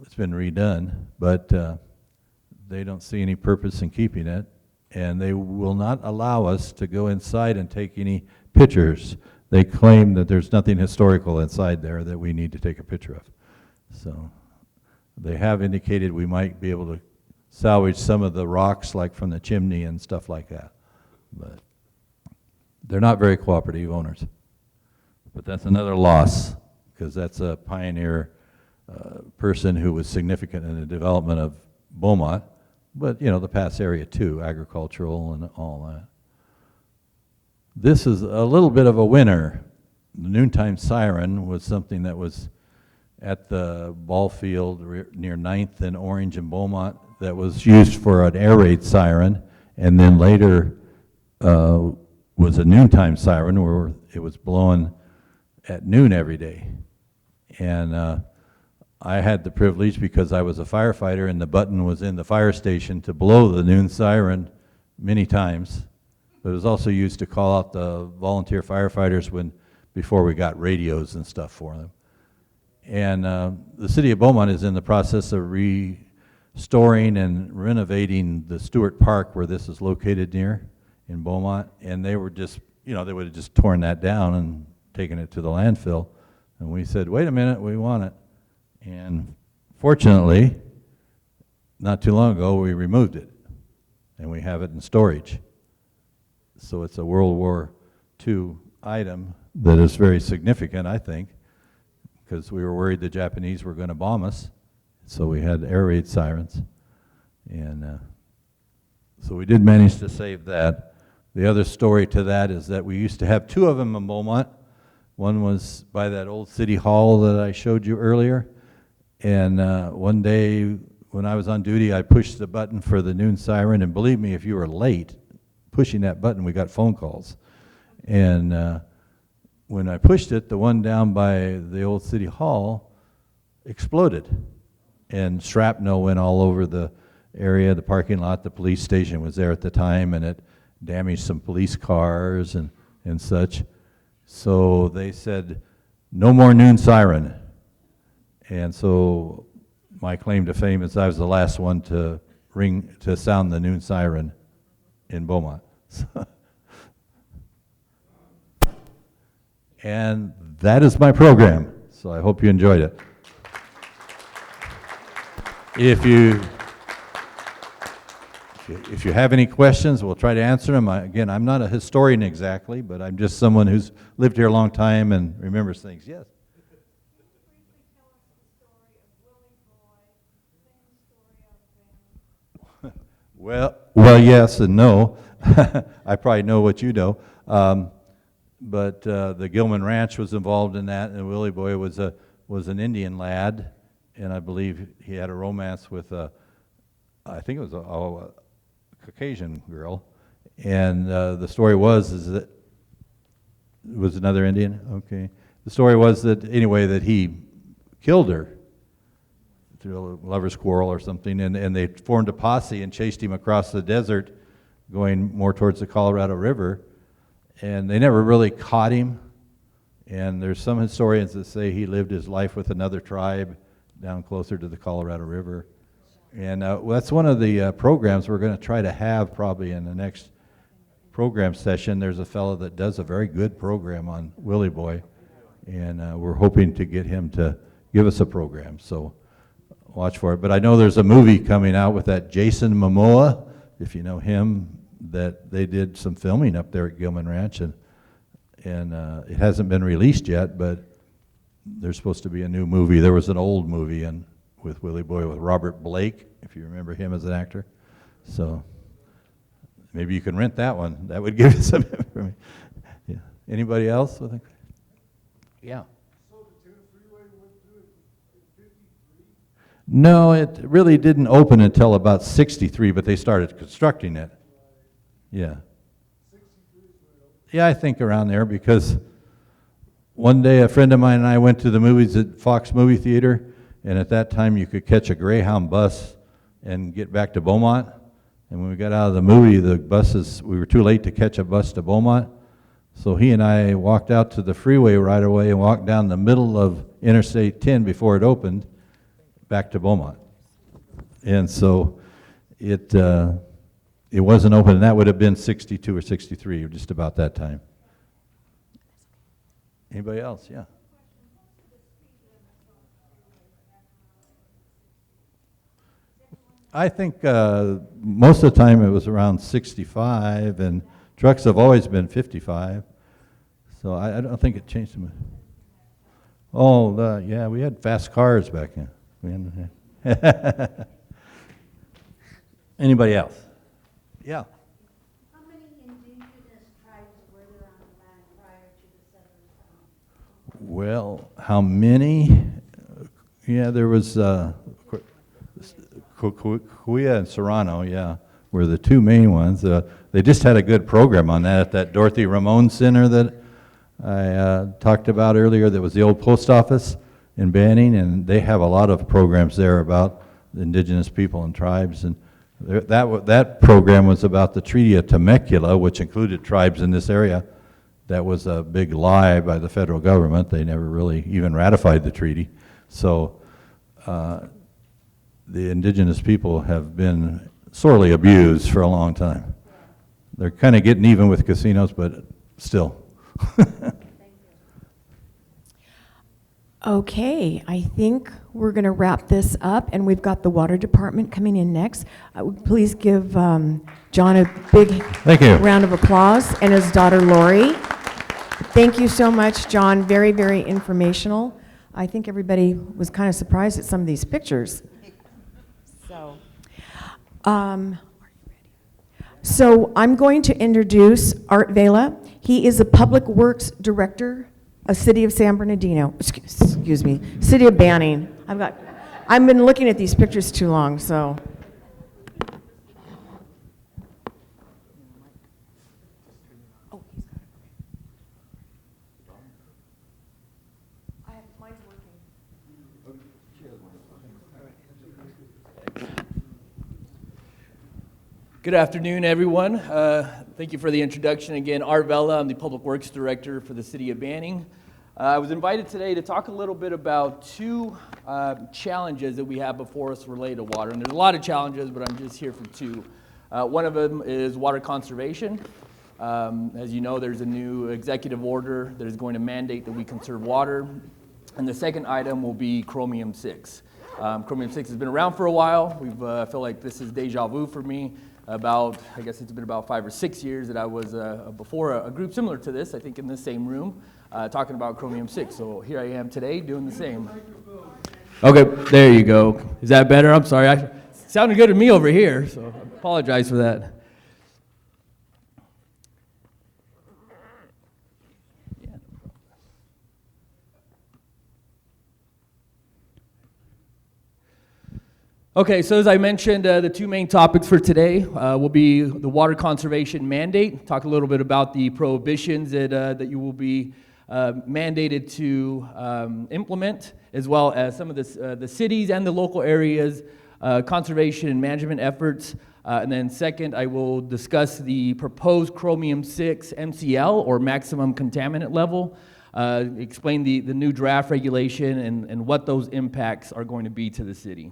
It's been redone, but they don't see any purpose in keeping it, and they will not allow us to go inside and take any pictures. They claim that there's nothing historical inside there that we need to take a picture of. So they have indicated we might be able to salvage some of the rocks like from the chimney and stuff like that. But they're not very cooperative owners. But that's another loss, because that's a pioneer person who was significant in the development of Beaumont, but you know, the Pass area too, agricultural and all that. This is a little bit of a winner. The noontime siren was something that was at the ball field near 9th and Orange and Beaumont that was used for an air raid siren, and then later was a noontime siren where it was blowing at noon every day. And I had the privilege, because I was a firefighter and the button was in the fire station, to blow the noon siren many times. But it was also used to call out the volunteer firefighters before we got radios and stuff for them. And the city of Beaumont is in the process of restoring and renovating the Stewart Park, where this is located near in Beaumont. And they were just, they would have just torn that down and taken it to the landfill. And we said, wait a minute, we want it. And fortunately, not too long ago, we removed it, and we have it in storage. So it's a World War II item that is very significant, I think, because we were worried the Japanese were going to bomb us. So we had air raid sirens. And so we did manage to save that. The other story to that is that we used to have two of them in Beaumont. One was by that old city hall that I showed you earlier. And one day when I was on duty, I pushed the button for the noon siren. And believe me, if you were late pushing that button, we got phone calls. And when I pushed it, the one down by the old city hall exploded. And shrapnel went all over the area, the parking lot. The police station was there at the time, and it damaged some police cars and such. So they said, no more noon siren. And so my claim to fame is I was the last one to sound the noon siren in Beaumont. And that is my program. So I hope you enjoyed it. If you have any questions, we'll try to answer them. Again, I'm not a historian exactly, but I'm just someone who's lived here a long time and remembers things. Yes? Well, yes and no. I probably know what you know. But the Gilman Ranch was involved in that, and Willie Boy was an Indian lad, and I believe he had a romance with I think it was a Caucasian girl, and the story is that it was another Indian. Okay, the story was that anyway that he killed her through a lover's quarrel or something, and they formed a posse and chased him across the desert, going more towards the Colorado River, and they never really caught him. And there's some historians that say he lived his life with another tribe down closer to the Colorado River. And that's one of the programs we're going to try to have probably in the next program session. There's a fellow that does a very good program on Willie Boy, and we're hoping to get him to give us a program. So watch for it. But I know there's a movie coming out with that Jason Momoa, if you know him, that they did some filming up there at Gilman Ranch, and it hasn't been released yet, but there's supposed to be a new movie. There was an old movie with Willie Boy with Robert Blake, if you remember him as an actor. So maybe you can rent that one. That would give you some information. Yeah. Anybody else? Yeah. So the 10 freeway went through in 53? No, it really didn't open until about 63, but they started constructing it. Yeah. 63 is when it opened. Yeah, I think around there, because one day a friend of mine and I went to the movies at Fox Movie Theater, and at that time you could catch a Greyhound bus and get back to Beaumont. And when we got out of the movie, we were too late to catch a bus to Beaumont. So he and I walked out to the freeway right away and walked down the middle of Interstate 10 before it opened, back to Beaumont. And so it wasn't open, and that would have been 62 or 63, or just about that time. Anybody else? Yeah. I think most of the time it was around 65, and trucks have always been 55. So I don't think it changed much. Oh, yeah, we had fast cars back then. Anybody else? Yeah. How many indigenous tribes were there on the land prior to the settlers? Well, how many? Yeah, there was Cahuilla and Serrano, yeah, were the two main ones. They just had a good program on that at that Dorothy Ramon Center that I talked about earlier. That was the old post office in Banning, and they have a lot of programs there about the indigenous people and tribes. And that program was about the Treaty of Temecula, which included tribes in this area. That was a big lie by the federal government. They never really even ratified the treaty. So the indigenous people have been sorely abused for a long time. They're kind of getting even with casinos, but still. Okay, I think we're going to wrap this up, and we've got the water department coming in next. Please give John a big Thank you. round of applause, and his daughter Lori. Thank you so much, John. Very, very informational. I think everybody was kind of surprised at some of these pictures. So I'm going to introduce Art Vela. He is the Public Works Director of City of San Bernardino, excuse me, City of Banning. I've been looking at these pictures too long, so. Mine's working. Good afternoon, everyone. Thank you for the introduction. Again, Art Vela, I'm the Public Works Director for the City of Banning. I was invited today to talk a little bit about two challenges that we have before us related to water. And there's a lot of challenges, but I'm just here for two. One of them is water conservation. As you know, there's a new executive order that is going to mandate that we conserve water. And the second item will be chromium-6. Chromium-6 has been around for a while. I feel like this is deja vu for me. I guess it's been about 5 or 6 years that I was before a group similar to this, I think in the same room, talking about chromium-6. So here I am today doing the same. Okay, there you go. Is that better? I'm sorry. It sounded good to me over here, so I apologize for that. Okay, so as I mentioned, the two main topics for today will be the water conservation mandate, talk a little bit about the prohibitions that you will be mandated to implement, as well as some of the cities and the local areas' conservation and management efforts. And then second, I will discuss the proposed chromium-6 MCL, or maximum contaminant level, explain the new draft regulation and what those impacts are going to be to the city.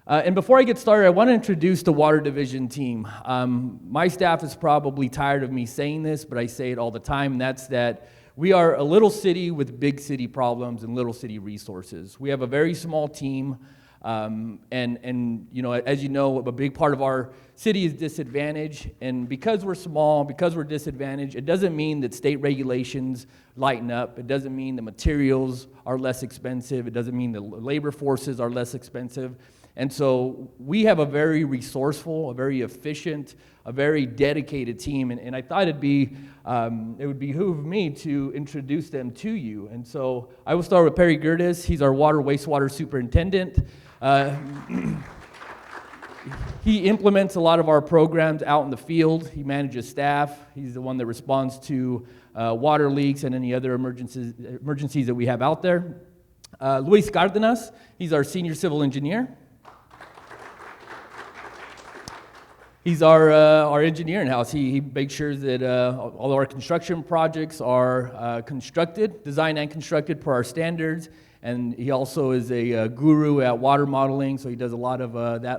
And before I get started, I want to introduce the Water Division team. My staff is probably tired of me saying this, but I say it all the time, and that's that we are a little city with big city problems and little city resources. We have a very small team, and you know, as you know, a big part of our city is disadvantaged, and because we're small, because we're disadvantaged, it doesn't mean that state regulations lighten up. It doesn't mean the materials are less expensive. It doesn't mean the labor forces are less expensive. And so we have a very resourceful, a very efficient, a very dedicated team, and I thought it would behoove me to introduce them to you. And so I will start with Perry Gerdes. He's our water wastewater superintendent. He implements a lot of our programs out in the field. He manages staff. He's the one that responds to water leaks and any other emergencies that we have out there. Luis Cardenas, he's our senior civil engineer. He's our engineer in-house. He makes sure that all of our construction projects are designed and constructed per our standards. And he also is a guru at water modeling, so he does a lot of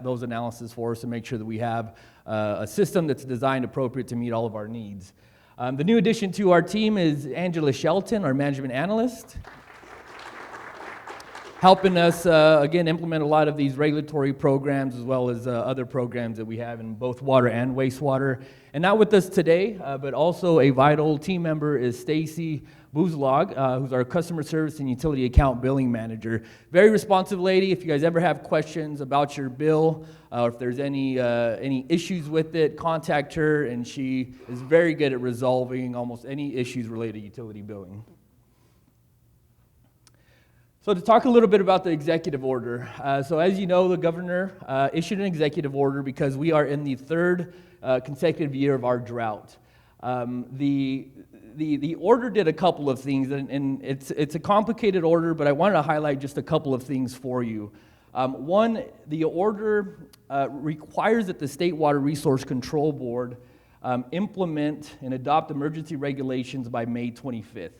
those analysis for us to make sure that we have a system that's designed appropriate to meet all of our needs. The new addition to our team is Angela Shelton, our management analyst, helping us, again, implement a lot of these regulatory programs as well as other programs that we have in both water and wastewater. And not with us today, but also a vital team member is Stacy Buzlog, who's our customer service and utility account billing manager. Very responsive lady. If you guys ever have questions about your bill, or if there's any issues with it, contact her, and she is very good at resolving almost any issues related to utility billing. So to talk a little bit about the executive order. So as you know, the governor issued an executive order because we are in the third consecutive year of our drought. The order did a couple of things, and it's a complicated order, but I wanted to highlight just a couple of things for you. One, the order requires that the State Water Resource Control Board implement and adopt emergency regulations by May 25th.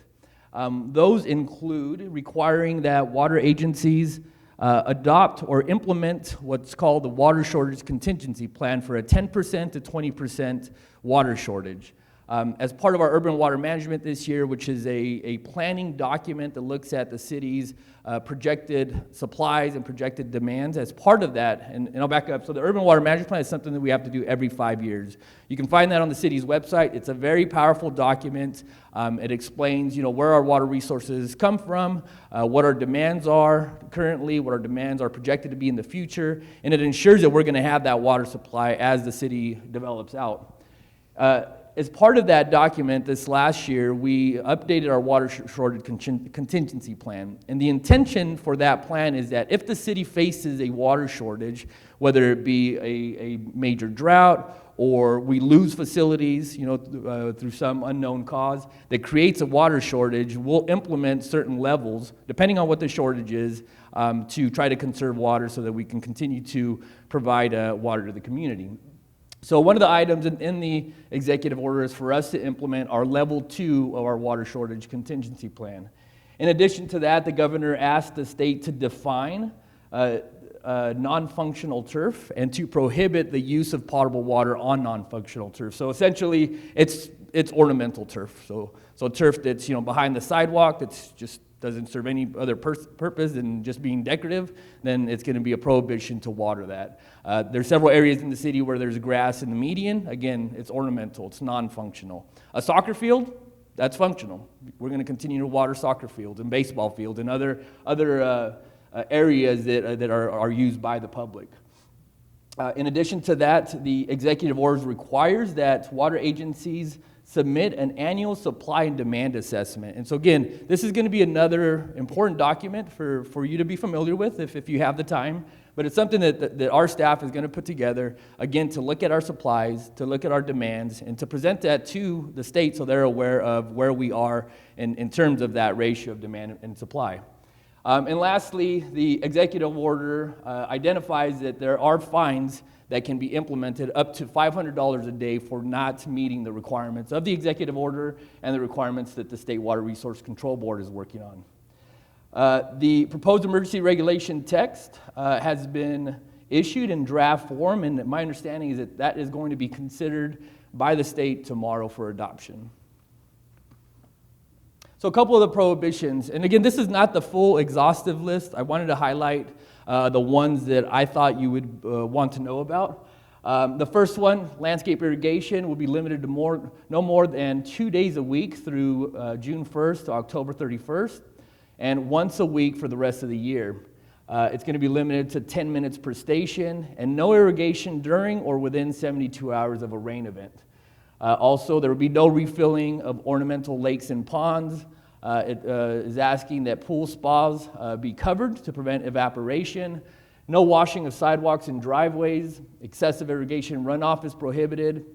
Those include requiring that water agencies adopt or implement what's called the water shortage contingency plan for a 10% to 20% water shortage. As part of our urban water management this year, which is a planning document that looks at the city's projected supplies and projected demands, as part of that, and I'll back up, so the urban water management plan is something that we have to do every 5 years. You can find that on the city's website. It's a very powerful document. It explains, where our water resources come from, what our demands are currently, what our demands are projected to be in the future, and it ensures that we're going to have that water supply as the city develops out. As part of that document this last year, we updated our water shortage contingency plan. And the intention for that plan is that if the city faces a water shortage, whether it be a major drought or we lose facilities, through some unknown cause that creates a water shortage, we'll implement certain levels, depending on what the shortage is, to try to conserve water so that we can continue to provide water to the community. So one of the items in the executive order is for us to implement our level 2 of our water shortage contingency plan. In addition to that, the governor asked the state to define non-functional turf and to prohibit the use of potable water on non-functional turf. So essentially, it's ornamental turf. So turf that's behind the sidewalk, that's just doesn't serve any other purpose than just being decorative, then it's going to be a prohibition to water that. There's several areas in the city where there's grass in the median. Again, it's ornamental, it's non-functional. A soccer field, that's functional. We're going to continue to water soccer fields and baseball fields and other areas that are used by the public. In addition to that, the executive order requires that water agencies submit an annual supply and demand assessment. And so again, this is going to be another important document for you to be familiar with if you have the time. But it's something that our staff is going to put together, again, to look at our supplies, to look at our demands, and to present that to the state so they're aware of where we are in terms of that ratio of demand and supply. And lastly, the executive order identifies that there are fines that can be implemented up to $500 a day for not meeting the requirements of the executive order and the requirements that the State Water Resource Control Board is working on. The proposed emergency regulation text has been issued in draft form, and my understanding is that is going to be considered by the state tomorrow for adoption. So a couple of the prohibitions, and again, this is not the full exhaustive list. I wanted to highlight the ones that I thought you would want to know about. The first one, landscape irrigation, will be limited to no more than 2 days a week through June 1st to October 31st, and once a week for the rest of the year. It's going to be limited to 10 minutes per station, and no irrigation during or within 72 hours of a rain event. Also, there will be no refilling of ornamental lakes and ponds. It is asking that pool spas be covered to prevent evaporation. No washing of sidewalks and driveways. Excessive irrigation runoff is prohibited.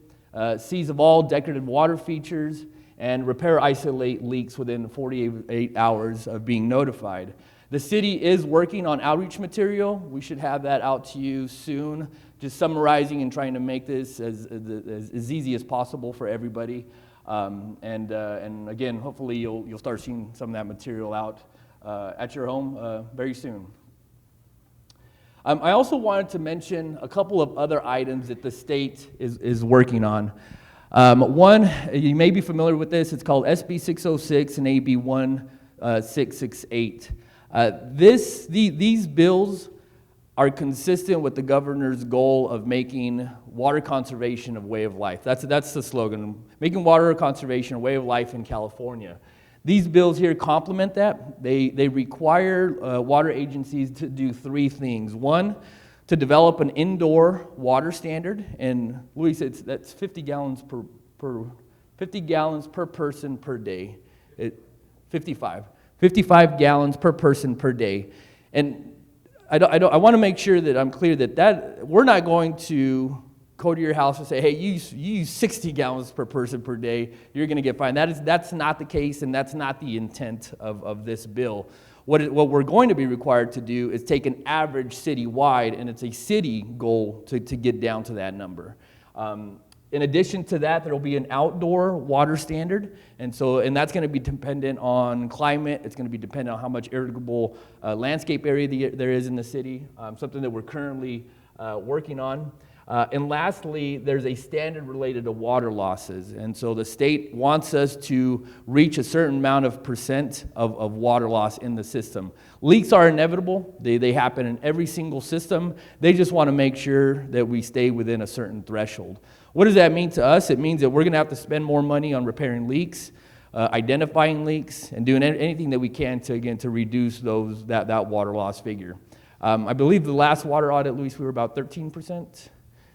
Seize of all decorative water features, and repair isolate leaks within 48 hours of being notified. The city is working on outreach material. We should have that out to you soon, just summarizing and trying to make this as easy as possible for everybody. And again, hopefully you'll start seeing some of that material out at your home very soon. I also wanted to mention a couple of other items that the state is working on. One, you may be familiar with this, it's called SB 606 and AB 1668. These bills are consistent with the governor's goal of making water conservation a way of life. That's the slogan, making water conservation a way of life in California. These bills here complement that. They require water agencies to do three things. One, to develop an indoor water standard, and Luis, that's 50 gallons per person per day. 55 gallons per person per day. And I want to make sure that I'm clear that we're not going to go to your house and say, hey, you use 60 gallons per person per day, you're going to get fined. That's not the case, and that's not the intent of this bill. What we're going to be required to do is take an average citywide, and it's a city goal to get down to that number. In addition to that, there will be an outdoor water standard, and that's going to be dependent on climate. It's going to be dependent on how much irrigable landscape area there is in the city, something that we're currently working on. And lastly, there's a standard related to water losses. And so the state wants us to reach a certain amount of percent of water loss in the system. Leaks are inevitable. They happen in every single system. They just want to make sure that we stay within a certain threshold. What does that mean to us? It means that we're going to have to spend more money on repairing leaks, identifying leaks, and doing anything that we can to, again, to reduce that water loss figure. I believe the last water audit, Luis, we were about 13%.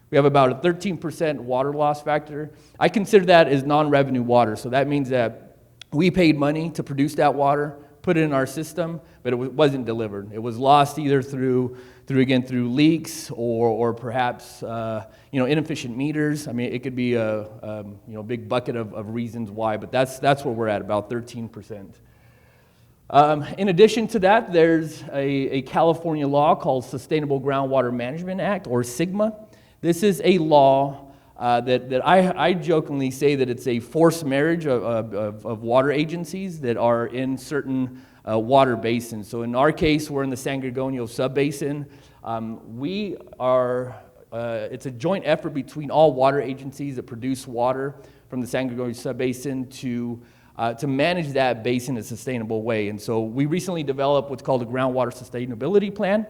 We have about a 13% water loss factor. I consider that as non-revenue water, so that means that we paid money to produce that water, put it in our system, but it wasn't delivered. It was lost either through leaks or perhaps inefficient meters. I mean, it could be a big bucket of reasons why, but that's where we're at, about 13%. In addition to that, there's a California law called Sustainable Groundwater Management Act, or SGMA. This is a law that I jokingly say that it's a forced marriage of water agencies that are in certain water basins. So in our case, we're in the San Gorgonio subbasin. It's a joint effort between all water agencies that produce water from the San Gorgonio subbasin to manage that basin in a sustainable way. And so we recently developed what's called a groundwater sustainability plan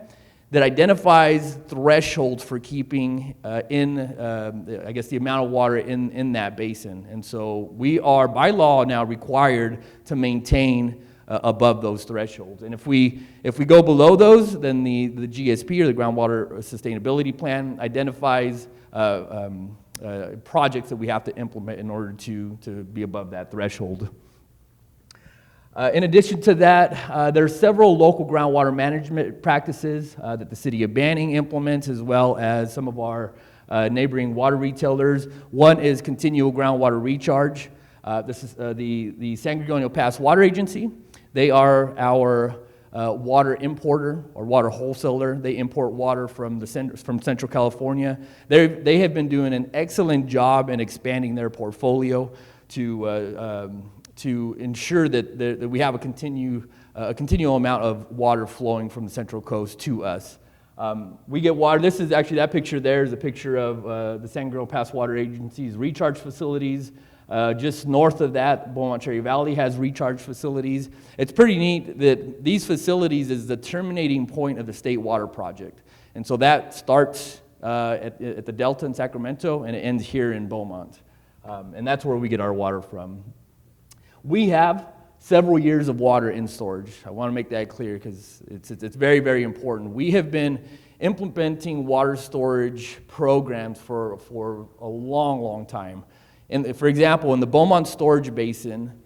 that identifies thresholds for keeping the amount of water in that basin. And so we are, by law now, required to maintain above those thresholds. And if we go below those, then the GSP, or the Groundwater Sustainability Plan, identifies projects that we have to implement in order to be above that threshold. In addition to that, there are several local groundwater management practices that the city of Banning implements, as well as some of our neighboring water retailers. One is continual groundwater recharge. This is the San Gorgonio Pass Water Agency. They are our water importer or water wholesaler. They import water from Central California. They have been doing an excellent job in expanding their portfolio to ensure that we have a continual amount of water flowing from the Central Coast to us. We get water. This is actually, that picture there is a picture of the San Gorgonio Pass Water Agency's recharge facilities. Just north of that, Beaumont Cherry Valley has recharge facilities. It's pretty neat that these facilities is the terminating point of the State Water Project. And so that starts at the Delta in Sacramento, and it ends here in Beaumont. And that's where we get our water from. We have several years of water in storage. I want to make that clear because it's very, very important. We have been implementing water storage programs for a long, long time. And for example, in the Beaumont Storage Basin,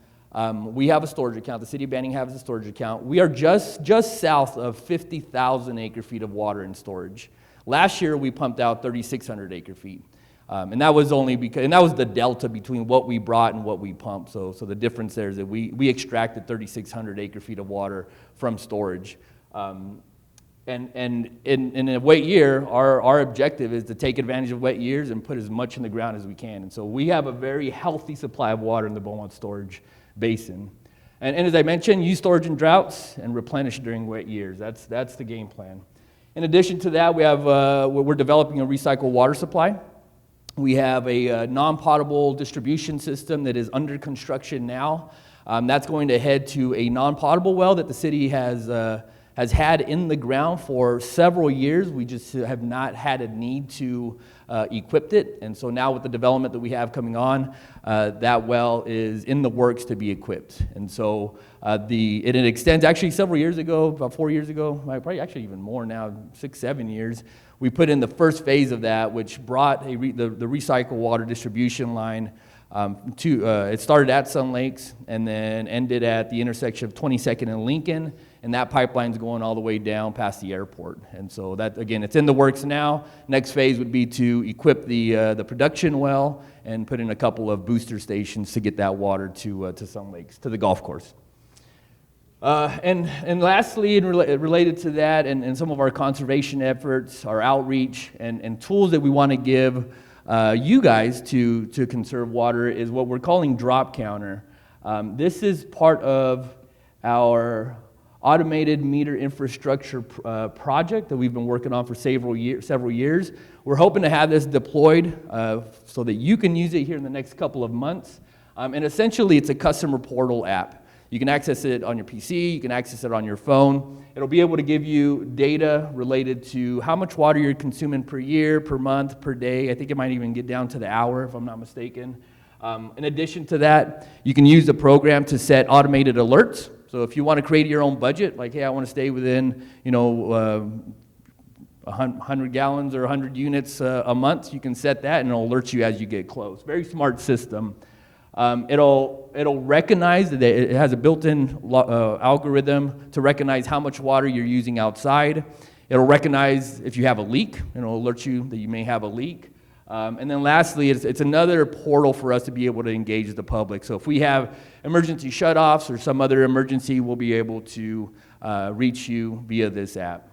we have a storage account. The city of Banning has a storage account. We are just south of 50,000 acre-feet of water in storage. Last year, we pumped out 3,600 acre-feet. And that was only because, and that was the delta between what we brought and what we pumped. So the difference there is that we extracted 3,600 acre-feet of water from storage. And in a wet year, our objective is to take advantage of wet years and put as much in the ground as we can. And so we have a very healthy supply of water in the Beaumont Storage Basin. And as I mentioned, use storage in droughts and replenish during wet years. That's the game plan. In addition to that, we're developing a recycled water supply. We have a non-potable distribution system that is under construction now. That's going to head to a non-potable well that the city has had in the ground for several years. We just have not had a need to equip it. And so now with the development that we have coming on, that well is in the works to be equipped. And so it extends, actually several years ago, about 4 years ago, probably actually even more now, 6, 7 years, we put in the first phase of that, which brought the recycled water distribution line it started at Sun Lakes and then ended at the intersection of 22nd and Lincoln, and that pipeline's going all the way down past the airport. And so that, again, it's in the works now. Next phase would be to equip the production well and put in a couple of booster stations to get that water to Sun Lakes, to the golf course. And lastly, related to that and some of our conservation efforts, our outreach and tools that we want to give you guys to conserve water is what we're calling Drop Counter. This is part of our automated meter infrastructure project that we've been working on for several years. We're hoping to have this deployed so that you can use it here in the next couple of months. And essentially, it's a customer portal app. You can access it on your PC, you can access it on your phone. It'll be able to give you data related to how much water you're consuming per year, per month, per day. I think it might even get down to the hour, if I'm not mistaken. In addition to that, you can use the program to set automated alerts. So if you want to create your own budget, like, hey, I want to stay within, 100 gallons or 100 units a month, you can set that and it'll alert you as you get close. Very smart system. It'll recognize that it has a built-in algorithm to recognize how much water you're using outside. It'll recognize if you have a leak, and it'll alert you that you may have a leak. And then lastly, it's another portal for us to be able to engage the public. So if we have emergency shutoffs or some other emergency, we'll be able to reach you via this app.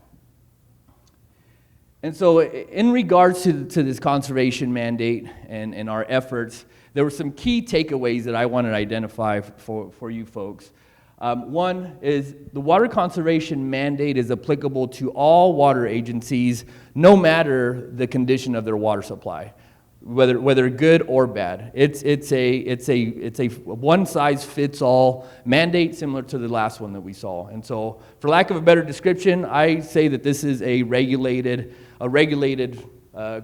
And so in regards to this conservation mandate and our efforts, there were some key takeaways that I wanted to identify for you folks. One is the water conservation mandate is applicable to all water agencies, no matter the condition of their water supply, whether good or bad. It's a one-size-fits-all mandate, similar to the last one that we saw. And so, for lack of a better description, I say that this is a regulated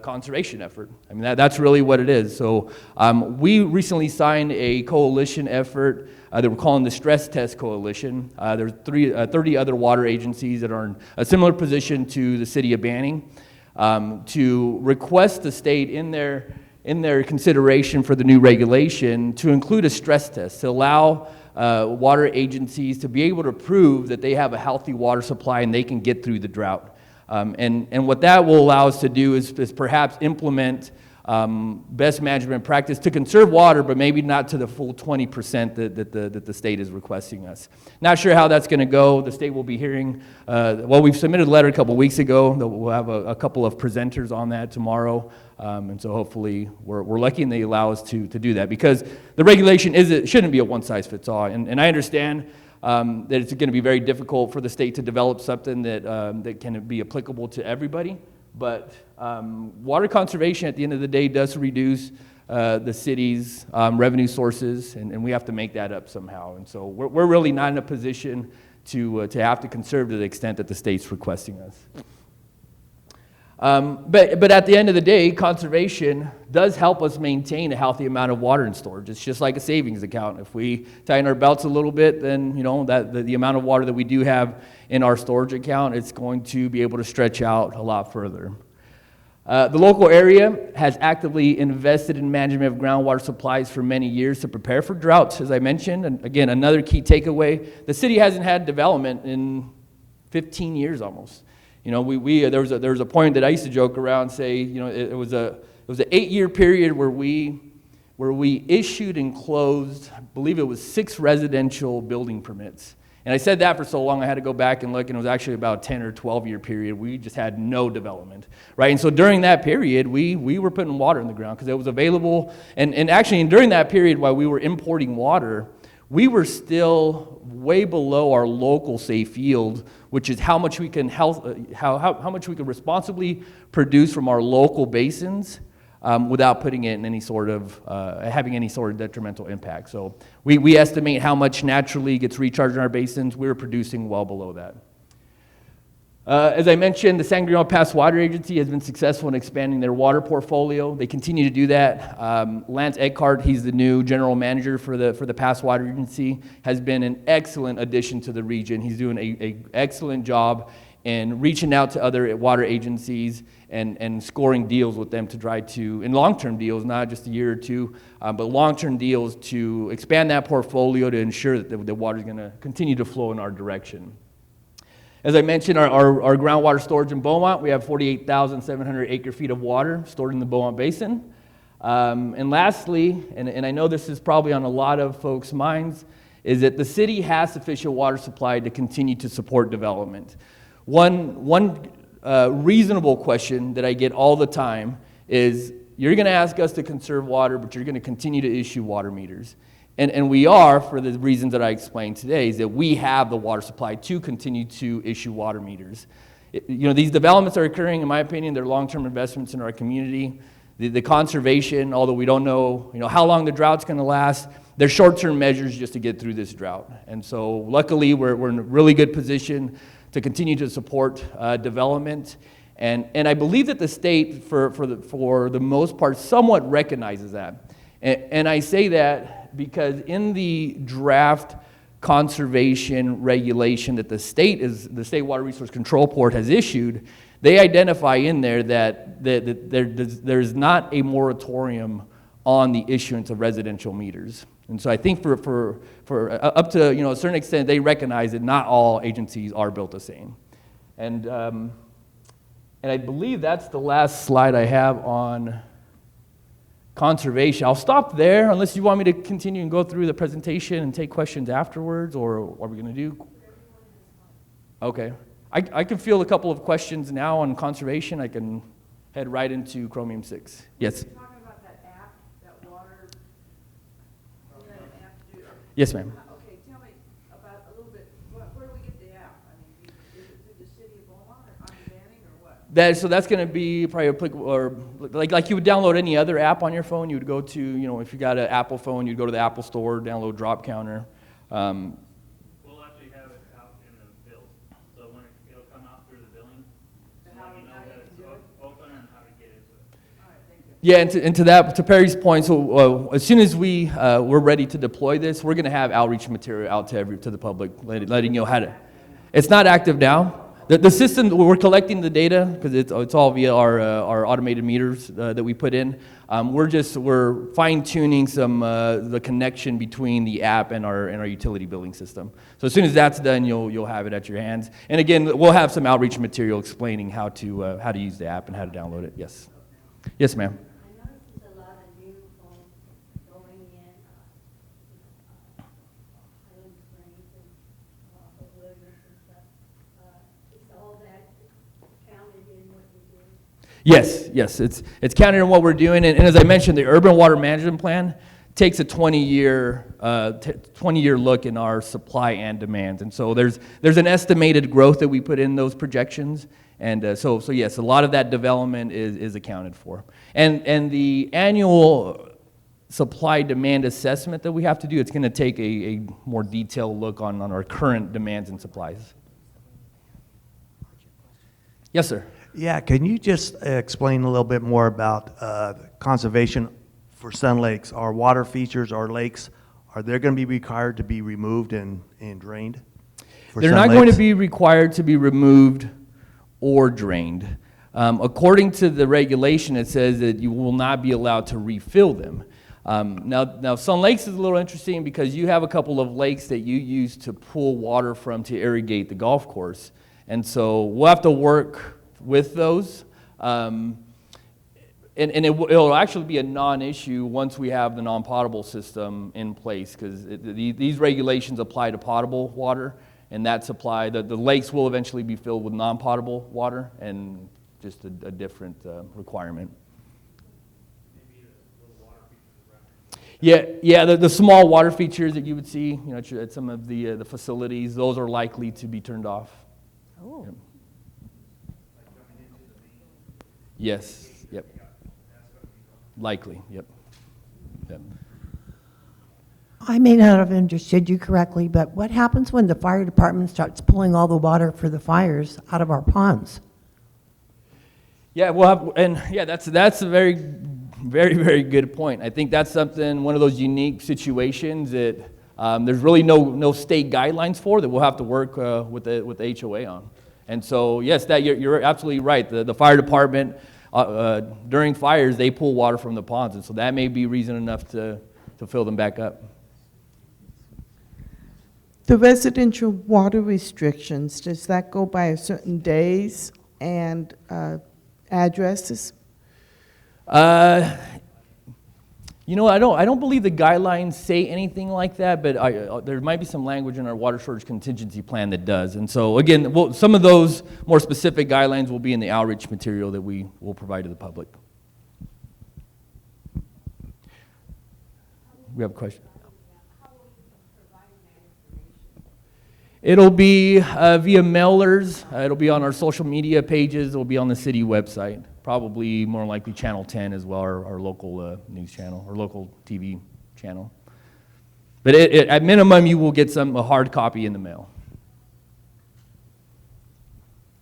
conservation effort. I mean, that's really what it is. So we recently signed a coalition effort that we're calling the Stress Test Coalition. There's 30 other water agencies that are in a similar position to the city of Banning to request the state in their consideration for the new regulation to include a stress test to allow water agencies to be able to prove that they have a healthy water supply and they can get through the drought. And what that will allow us to do is perhaps implement best management practice to conserve water, but maybe not to the full 20% that the state is requesting us. Not sure how that's going to go. The state will be hearing, we've submitted a letter a couple weeks ago. We'll have a couple of presenters on that tomorrow. And so hopefully we're lucky and they allow us to do that, because the regulation shouldn't be a one-size-fits-all. And I understand that it's going to be very difficult for the state to develop something that can be applicable to everybody. But water conservation at the end of the day does reduce the city's revenue sources, and we have to make that up somehow. And so we're really not in a position to have to conserve to the extent that the state's requesting us. But at the end of the day, conservation does help us maintain a healthy amount of water in storage. It's just like a savings account. If we tighten our belts a little bit, then the amount of water that we do have in our storage account, it's going to be able to stretch out a lot further. The local area has actively invested in management of groundwater supplies for many years to prepare for droughts, as I mentioned. And again, another key takeaway, the city hasn't had development in 15 years almost. There was a point that I used to joke around, say, it was an 8-year period where we issued and closed, I believe it was 6 residential building permits. And I said that for so long I had to go back and look, and it was actually about a 10 or 12-year period. We just had no development, right? And so during that period, we were putting water in the ground because it was available. And actually, during that period, while we were importing water, we were still way below our local safe yield, which is how much we can how much we can responsibly produce from our local basins without putting it in any sort of having any sort of detrimental impact. So we estimate how much naturally gets recharged in our basins. We're producing well below that. As I mentioned, the San Gabriel Pass Water Agency has been successful in expanding their water portfolio. They continue to do that. Lance Eckhart, he's the new general manager for the Pass Water Agency, has been an excellent addition to the region. He's doing an excellent job in reaching out to other water agencies and scoring deals with them to try to, in long-term deals, not just a year or two, but long-term deals to expand that portfolio to ensure that the water is going to continue to flow in our direction. As I mentioned, our groundwater storage in Beaumont, we have 48,700 acre-feet of water stored in the Beaumont Basin. And lastly, and I know this is probably on a lot of folks' minds, is that the city has sufficient water supply to continue to support development. One reasonable question that I get all the time is, you're going to ask us to conserve water, but you're going to continue to issue water meters. And we are, for the reasons that I explained today, is that we have the water supply to continue to issue water meters. These developments are occurring, in my opinion, they're long-term investments in our community. The conservation, although we don't know, how long the drought's going to last, they're short-term measures just to get through this drought. And so luckily, we're in a really good position to continue to support development. And I believe that the state, for the most part, somewhat recognizes that. And I say that because in the draft conservation regulation that the State Water Resource Control Board has issued, they identify in there that there's not a moratorium on the issuance of residential meters. And so I think for up to a certain extent, they recognize that not all agencies are built the same. And I believe that's the last slide I have on conservation. I'll stop there unless you want me to continue and go through the presentation and take questions afterwards, or what are we going to do? Okay. I can field a couple of questions now on conservation. I can head right into Chromium 6. Yes? Talking about that app, that water, that an app to do. Yes, ma'am. Okay, tell me about a little bit, where do we get the app? I mean, is it through the city of Beaumont or on Banning or what? So that's going to be probably applicable, or like you would download any other app on your phone. You would go to, if you got an Apple phone, you'd go to the Apple Store, download Drop Counter. We'll actually have it out in the bill, so when it'll come out through the billing, and let you know that it's open and how to get into it. All right, thank you. Yeah, and to Perry's point, so as soon as we're ready to deploy this, we're going to have outreach material out to the public, letting you know how to. It's not active now. The system, we're collecting the data because it's all via our automated meters that we put in. We're fine-tuning the connection between the app and our utility billing system. So as soon as that's done, you'll have it at your hands. And again, we'll have some outreach material explaining how to use the app and how to download it. Yes. Yes, ma'am. I noticed there's a lot of new phones going in, Highland Springs and Williams and stuff. Is all that counted in what we do? Yes, it's counted in what we're doing, and as I mentioned, the Urban Water Management Plan takes a 20-year look in our supply and demand, and so there's an estimated growth that we put in those projections, and so yes, a lot of that development is accounted for, and the annual supply demand assessment that we have to do, it's going to take a more detailed look on our current demands and supplies. Yes, sir. Yeah, can you just explain a little bit more about conservation for Sun Lakes? Our water features, our lakes, are they going to be required to be removed and drained? They're not going to be required to be removed or drained. According to the regulation, it says that you will not be allowed to refill them. Now, Sun Lakes is a little interesting because you have a couple of lakes that you use to pull water from to irrigate the golf course. And so we'll have to work with those. And it'll actually be a non-issue once we have the non-potable system in place, because these regulations apply to potable water, and that supply, the lakes will eventually be filled with non-potable water, and just a different requirement. Yeah, the small water features that you would see, at some of the facilities, those are likely to be turned off. Oh. Yep. Yes, yep. Likely, yep. I may not have understood you correctly, but what happens when the fire department starts pulling all the water for the fires out of our ponds? Yeah, that's a very, very, very good point. I think that's one of those unique situations that there's really no state guidelines for that we'll have to work with the HOA on. And so, yes, you're absolutely right. The fire department, during fires, they pull water from the ponds, and so that may be reason enough to fill them back up. The residential water restrictions, does that go by a certain days and addresses? I don't believe the guidelines say anything like that, but there might be some language in our water shortage contingency plan that does. And so, again, some of those more specific guidelines will be in the outreach material that we will provide to the public. We have a question? It'll be via mailers. It'll be on our social media pages. It'll be on the city website. Probably more likely Channel 10 as well, our local news channel, or local TV channel. But at minimum, you will get a hard copy in the mail.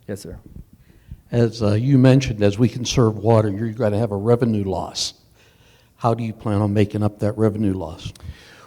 Yes, sir. As you mentioned, as we conserve water, you're going to have a revenue loss. How do you plan on making up that revenue loss?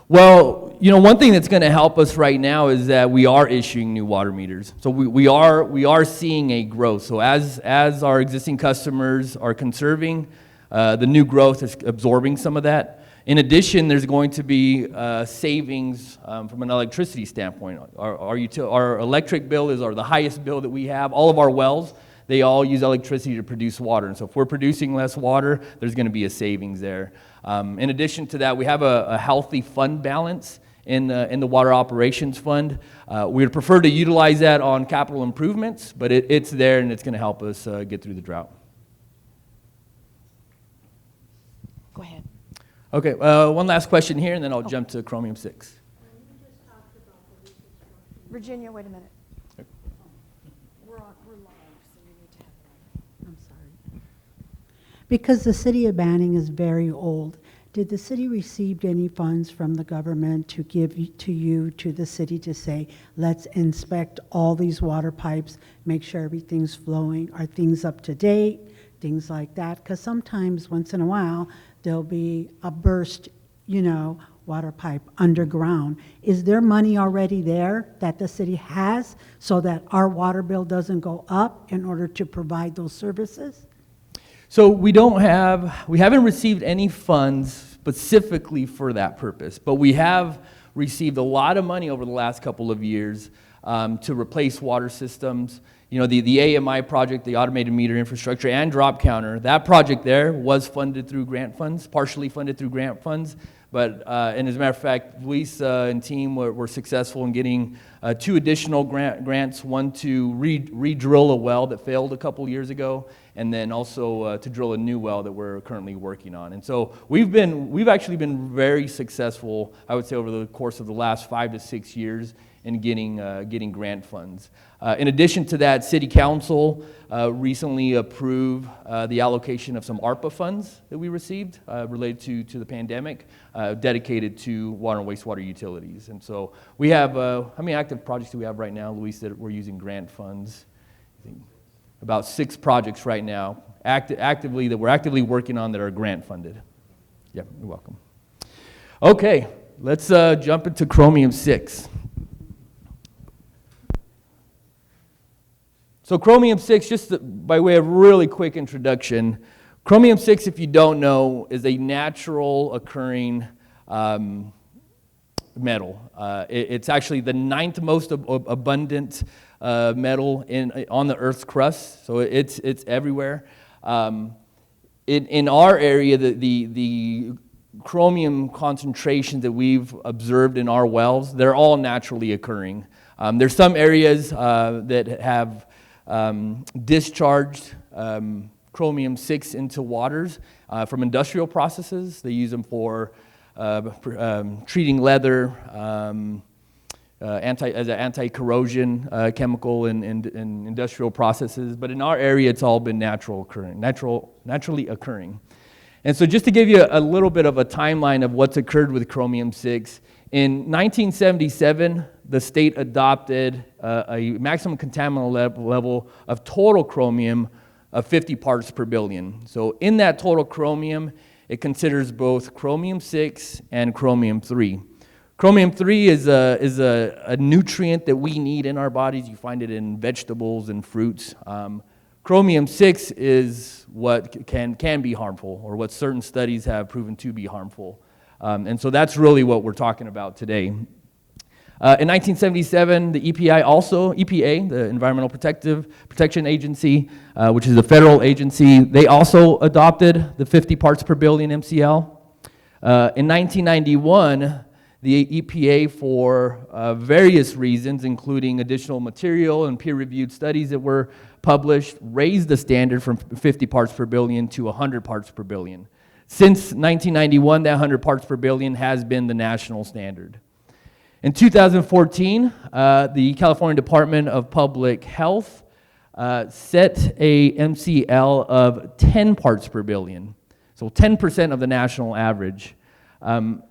Well, one thing that's going to help us right now is that we are issuing new water meters. So we are seeing a growth. So as our existing customers are conserving, the new growth is absorbing some of that. In addition, there's going to be savings from an electricity standpoint. Our electric bill is the highest bill that we have. All of our wells, they all use electricity to produce water. And so if we're producing less water, there's going to be a savings there. In addition to that, we have a healthy fund balance in the Water Operations Fund. We would prefer to utilize that on capital improvements, but it's there and it's going to help us get through the drought. Go ahead. Okay, one last question here, and then I'll jump to Chromium 6. Virginia, wait a minute. We're live, so you need to have it on. I'm sorry. Because the city of Banning is very old, did the city receive any funds from the government to give to the city to say, let's inspect all these water pipes, make sure everything's flowing, are things up to date, things like that? Because sometimes, once in a while, there'll be a burst, water pipe underground. Is there money already there that the city has so that our water bill doesn't go up in order to provide those services? So we haven't received any funds specifically for that purpose, but we have received a lot of money over the last couple of years to replace water systems. The AMI project, the automated meter infrastructure, and drop counter, that project there was funded through grant funds, partially funded through grant funds. But, and as a matter of fact, Luis and team were successful in getting 2 additional grants, one to re-drill a well that failed a couple years ago, and then also to drill a new well that we're currently working on. And so we've actually been very successful, I would say, over the course of the last 5 to 6 years in getting grant funds. In addition to that, City Council recently approved the allocation of some ARPA funds that we received related to the pandemic, dedicated to water and wastewater utilities. And so we have, how many active projects do we have right now, Luis, that we're using grant funds? I think about 6 projects right now, that we're actively working on that are grant funded. Yeah, you're welcome. Okay, let's jump into Chromium 6. So Chromium 6, just by way of really quick introduction, Chromium 6, if you don't know, is a natural occurring metal. It's actually the 9th most abundant metal on the Earth's crust, so it's everywhere. In our area, the chromium concentrations that we've observed in our wells, they're all naturally occurring. There's some areas that have discharged chromium 6 into waters from industrial processes. They use them for treating leather, as an anti-corrosion chemical in industrial processes. But in our area, it's all been naturally occurring. And so just to give you a little bit of a timeline of what's occurred with chromium 6, in 1977, the state adopted a maximum contaminant level of total chromium of 50 parts per billion. So in that total chromium, it considers both chromium 6 and chromium 3. Chromium 3 is a nutrient that we need in our bodies. You find it in vegetables and fruits. Chromium 6 is what can be harmful, or what certain studies have proven to be harmful. And so that's really what we're talking about today. In 1977, the EPA, the Environmental Protection Agency, which is a federal agency, they also adopted the 50 parts per billion MCL. In 1991, the EPA, for various reasons, including additional material and peer-reviewed studies that were published, raised the standard from 50 parts per billion to 100 parts per billion. Since 1991, that 100 parts per billion has been the national standard. In 2014, the California Department of Public Health set a MCL of 10 parts per billion, so 10% of the national average. And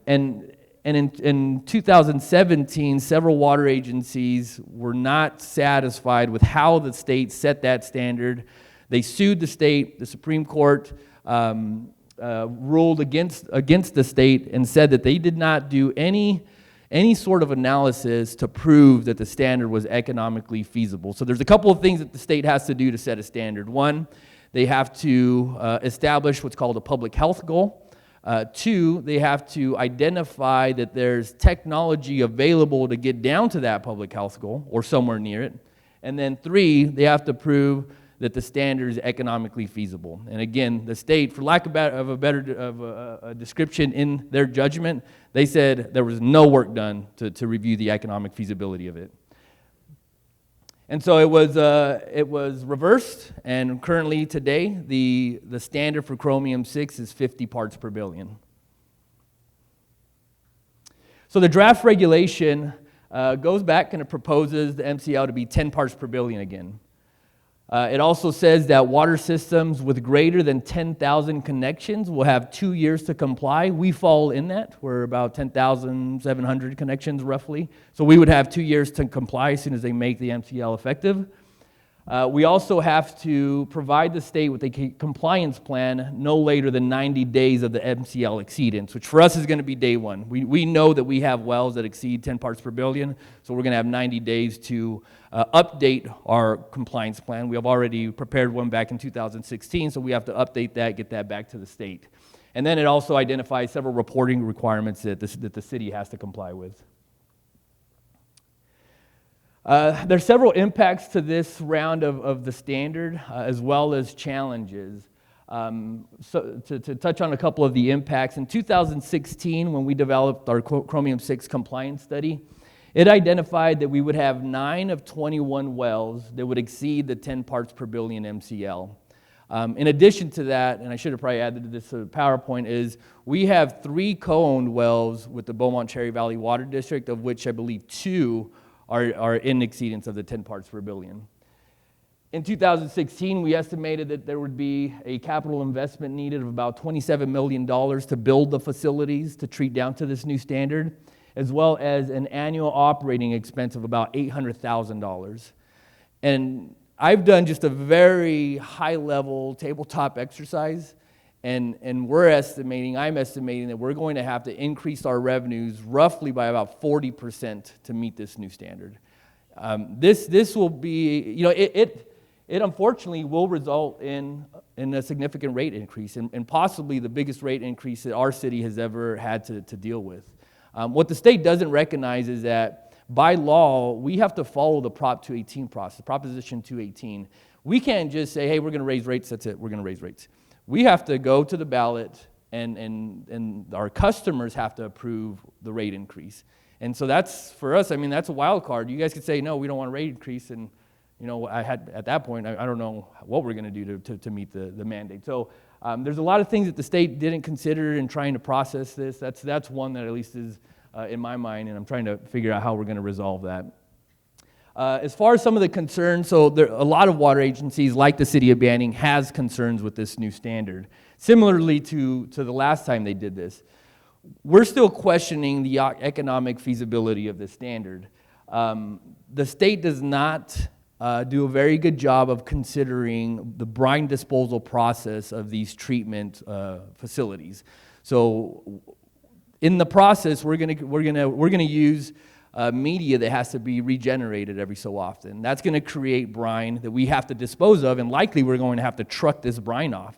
in 2017, several water agencies were not satisfied with how the state set that standard. They sued the state. The Supreme Court ruled against the state and said that they did not do any sort of analysis to prove that the standard was economically feasible. So there's a couple of things that the state has to do to set a standard. One, they have to establish what's called a public health goal. Two, they have to identify that there's technology available to get down to that public health goal or somewhere near it. And then three, they have to prove that the standard is economically feasible. And again, the state, for lack of a better description in their judgment, they said there was no work done to review the economic feasibility of it. And so it was reversed, and currently today, the standard for chromium-6 is 50 parts per billion. So the draft regulation goes back and it proposes the MCL to be 10 parts per billion again. It also says that water systems with greater than 10,000 connections will have 2 years to comply. We fall in that. We're about 10,700 connections roughly. So we would have 2 years to comply as soon as they make the MCL effective. We also have to provide the state with a compliance plan no later than 90 days of the MCL exceedance, which for us is going to be day one. We know that we have wells that exceed 10 parts per billion, so we're going to have 90 days to update our compliance plan. We have already prepared one back in 2016, so we have to update that, get that back to the state. And then it also identifies several reporting requirements that the city has to comply with. There's several impacts to this round of the standard, as well as challenges. So to touch on a couple of the impacts, in 2016, when we developed our chromium-6 compliance study, it identified that we would have 9 of 21 wells that would exceed the 10 parts per billion MCL. In addition to that, and I should have probably added to this PowerPoint, is we have 3 co-owned wells with the Beaumont Cherry Valley Water District, of which I believe 2 are in exceedance of the 10 parts per billion. In 2016, we estimated that there would be a capital investment needed of about $27 million to build the facilities to treat down to this new standard, as well as an annual operating expense of about $800,000. And I've done just a very high-level tabletop exercise, and I'm estimating that we're going to have to increase our revenues roughly by about 40% to meet this new standard. This will be, it unfortunately will result in a significant rate increase, and possibly the biggest rate increase that our city has ever had to deal with. What the state doesn't recognize is that by law, we have to follow the Prop 218 process, Proposition 218. We can't just say, hey, we're going to raise rates, that's it, we're going to raise rates. We have to go to the ballot, and our customers have to approve the rate increase. And so that's, for us, that's a wild card. You guys could say, no, we don't want a rate increase, and at that point, I don't know what we're going to do to meet the mandate. So there's a lot of things that the state didn't consider in trying to process this. That's one that at least is in my mind, and I'm trying to figure out how we're going to resolve that. As far as some of the concerns, so a lot of water agencies, like the City of Banning, has concerns with this new standard. Similarly to the last time they did this, we're still questioning the economic feasibility of the standard. The state does not do a very good job of considering the brine disposal process of these treatment facilities. So in the process, we're gonna use media that has to be regenerated every so often. That's going to create brine that we have to dispose of, and likely we're going to have to truck this brine off.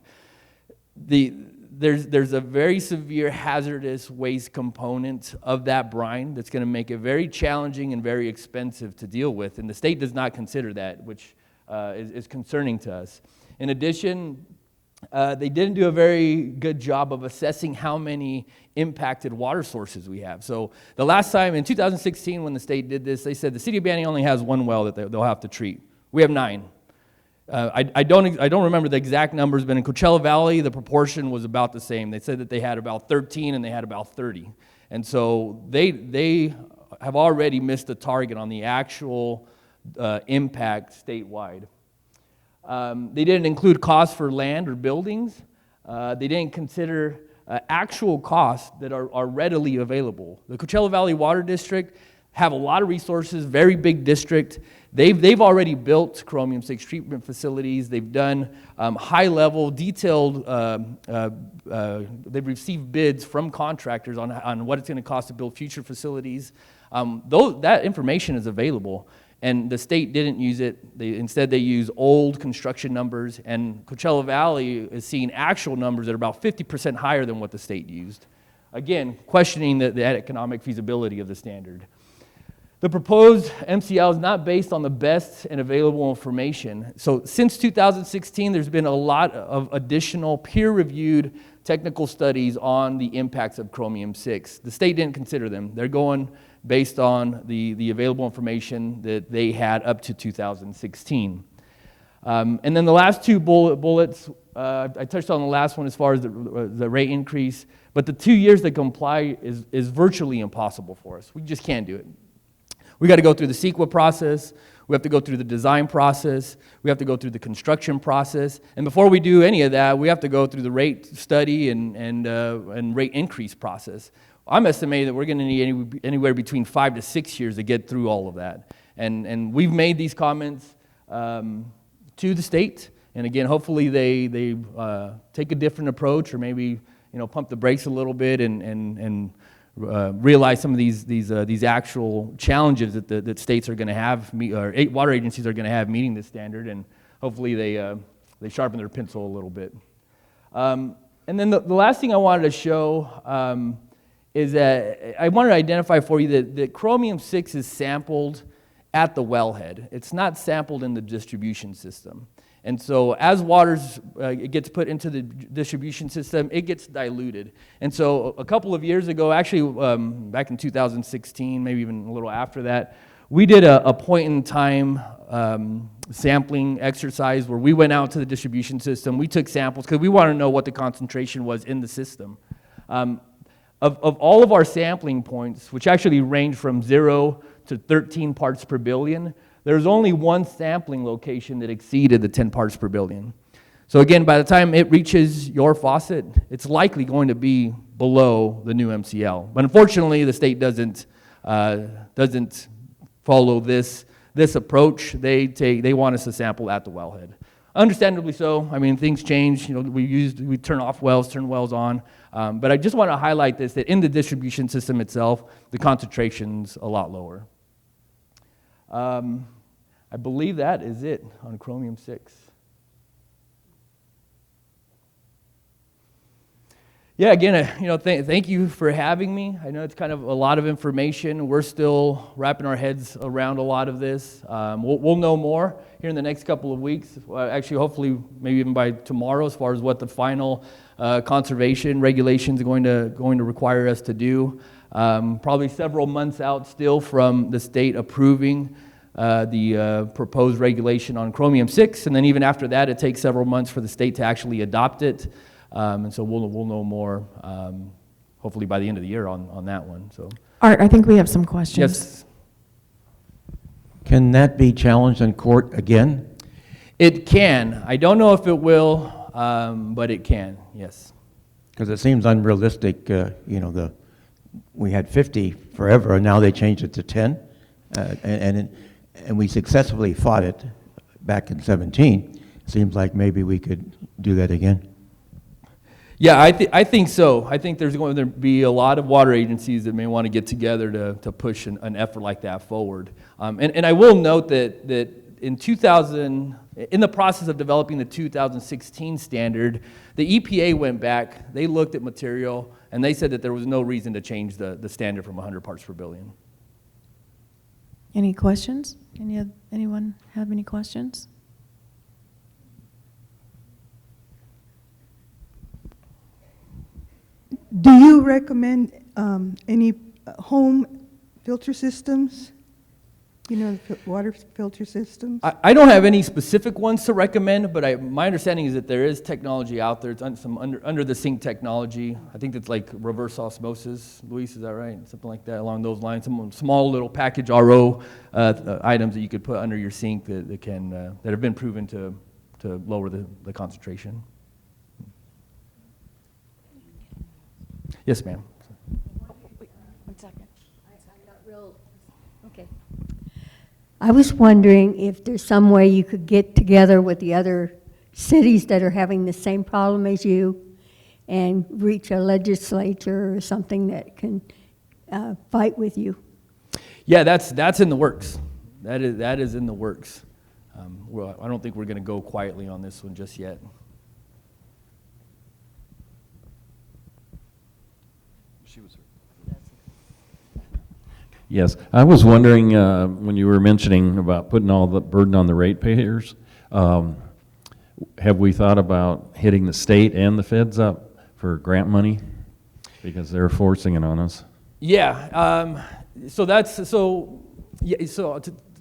There's a very severe hazardous waste component of that brine that's going to make it very challenging and very expensive to deal with, and the state does not consider that, which is concerning to us. In addition, they didn't do a very good job of assessing how many impacted water sources we have. So the last time, in 2016, when the state did this, they said the City of Banning only has 1 well that they'll have to treat. We have 9. I don't remember the exact numbers, but in Coachella Valley, the proportion was about the same. They said that they had about 13 and they had about 30. And so they have already missed the target on the actual impact statewide. They didn't include costs for land or buildings. They didn't consider actual costs that are readily available. The Coachella Valley Water District have a lot of resources, very big district. They've already built chromium-6 treatment facilities. They've done high-level, detailed, they've received bids from contractors on what it's going to cost to build future facilities. That information is available, and the state didn't use it. Instead, they use old construction numbers, and Coachella Valley is seeing actual numbers that are about 50% higher than what the state used. Again, questioning the economic feasibility of the standard. The proposed MCL is not based on the best and available information. So since 2016, there's been a lot of additional peer-reviewed technical studies on the impacts of chromium-6. The state didn't consider them. They're going based on the available information that they had up to 2016. And then the last two bullets, I touched on the last one as far as the rate increase, but the 2 years to comply is virtually impossible for us. We just can't do it. We got to go through the CEQA process. We have to go through the design process. We have to go through the construction process. And before we do any of that, we have to go through the rate study and rate increase process. I'm estimating that we're going to need anywhere between 5 to 6 years to get through all of that. And we've made these comments to the state. And again, hopefully they take a different approach, or maybe pump the brakes a little bit and realize some of these actual challenges that states are going to have, or water agencies are going to have meeting this standard, and hopefully they sharpen their pencil a little bit. And then the last thing I wanted to show is that I wanted to identify for you that chromium-6 is sampled at the wellhead. It's not sampled in the distribution system. And so as waters it gets put into the distribution system, it gets diluted. And so a couple of years ago, actually back in 2016, maybe even a little after that, we did a point-in-time sampling exercise where we went out to the distribution system. We took samples because we wanted to know what the concentration was in the system. Of all of our sampling points, which actually range from 0 to 13 parts per billion, there's only one sampling location that exceeded the 10 parts per billion. So again, by the time it reaches your faucet, it's likely going to be below the new MCL. But unfortunately, the state doesn't follow this approach. They want us to sample at the wellhead. Understandably so. I mean, things change. We turn off wells, turn wells on. But I just want to highlight this, that in the distribution system itself, the concentration's a lot lower. I believe that is it on chromium-6. Yeah, again, thank you for having me. I know it's kind of a lot of information. We're still wrapping our heads around a lot of this. We'll know more here in the next couple of weeks. Actually, hopefully, maybe even by tomorrow, as far as what the final conservation regulations are going to require us to do. Probably several months out still from the state approving the proposed regulation on chromium-6, and then even after that, it takes several months for the state to actually adopt it. And so we'll know more, hopefully by the end of the year on that one. So, Art, I think we have some questions. Yes. Can that be challenged in court again? It can. I don't know if it will, but it can, yes. Because it seems unrealistic, we had 50 forever, and now they changed it to 10, and we successfully fought it back in 17. Seems like maybe we could do that again. Yeah, I think so. I think there's going to be a lot of water agencies that may want to get together to push an effort like that forward. And I will note that in the process of developing the 2016 standard, the EPA went back, they looked at material, and they said that there was no reason to change the standard from 100 parts per billion. Any questions? Anyone have any questions? Do you recommend any home filter systems? You know, the water filter systems? I don't have any specific ones to recommend, but my understanding is that there is technology out there. It's some under the sink technology. I think it's like reverse osmosis. Luis, is that right? Something like that along those lines. Some small little package RO items that you could put under your sink that have been proven to lower the concentration. Yes, ma'am. One second. I'm not real, okay. I was wondering if there's some way you could get together with the other cities that are having the same problem as you and reach a legislature or something that can fight with you. Yeah, that's in the works. That is in the works. Well, I don't think we're going to go quietly on this one just yet. Yes, I was wondering, when you were mentioning about putting all the burden on the ratepayers, have we thought about hitting the state and the feds up for grant money? Because they're forcing it on us. Yeah, the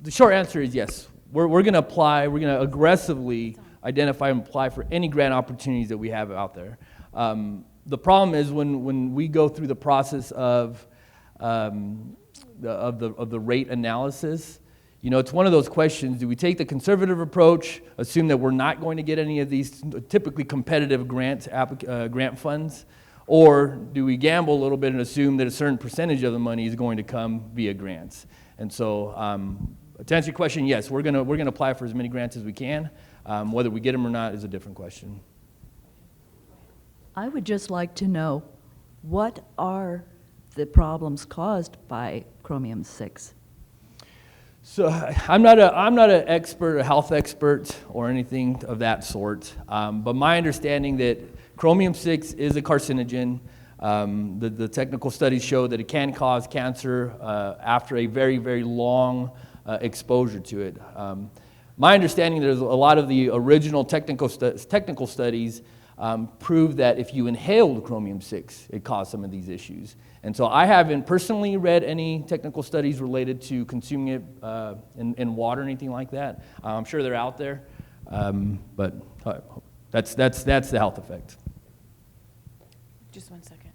short answer is yes. We're going to apply, we're going to aggressively identify and apply for any grant opportunities that we have out there. The problem is when we go through the process of the rate analysis, you know, it's one of those questions: do we take the conservative approach, assume that we're not going to get any of these typically competitive grant funds, or do we gamble a little bit and assume that a certain percentage of the money is going to come via grants? And so, to answer your question, yes, we're gonna apply for as many grants as we can. Whether we get them or not is a different question. I would just like to know, what are the problems caused by chromium-6? So I'm not an expert, a health expert, or anything of that sort. But my understanding that chromium-6 is a carcinogen. The technical studies show that it can cause cancer after a very, very long exposure to it. My understanding, there's a lot of the original technical studies prove that if you inhaled chromium-6, it caused some of these issues. And so I haven't personally read any technical studies related to consuming it in water or anything like that. I'm sure they're out there, but that's the health effect. Just 1 second.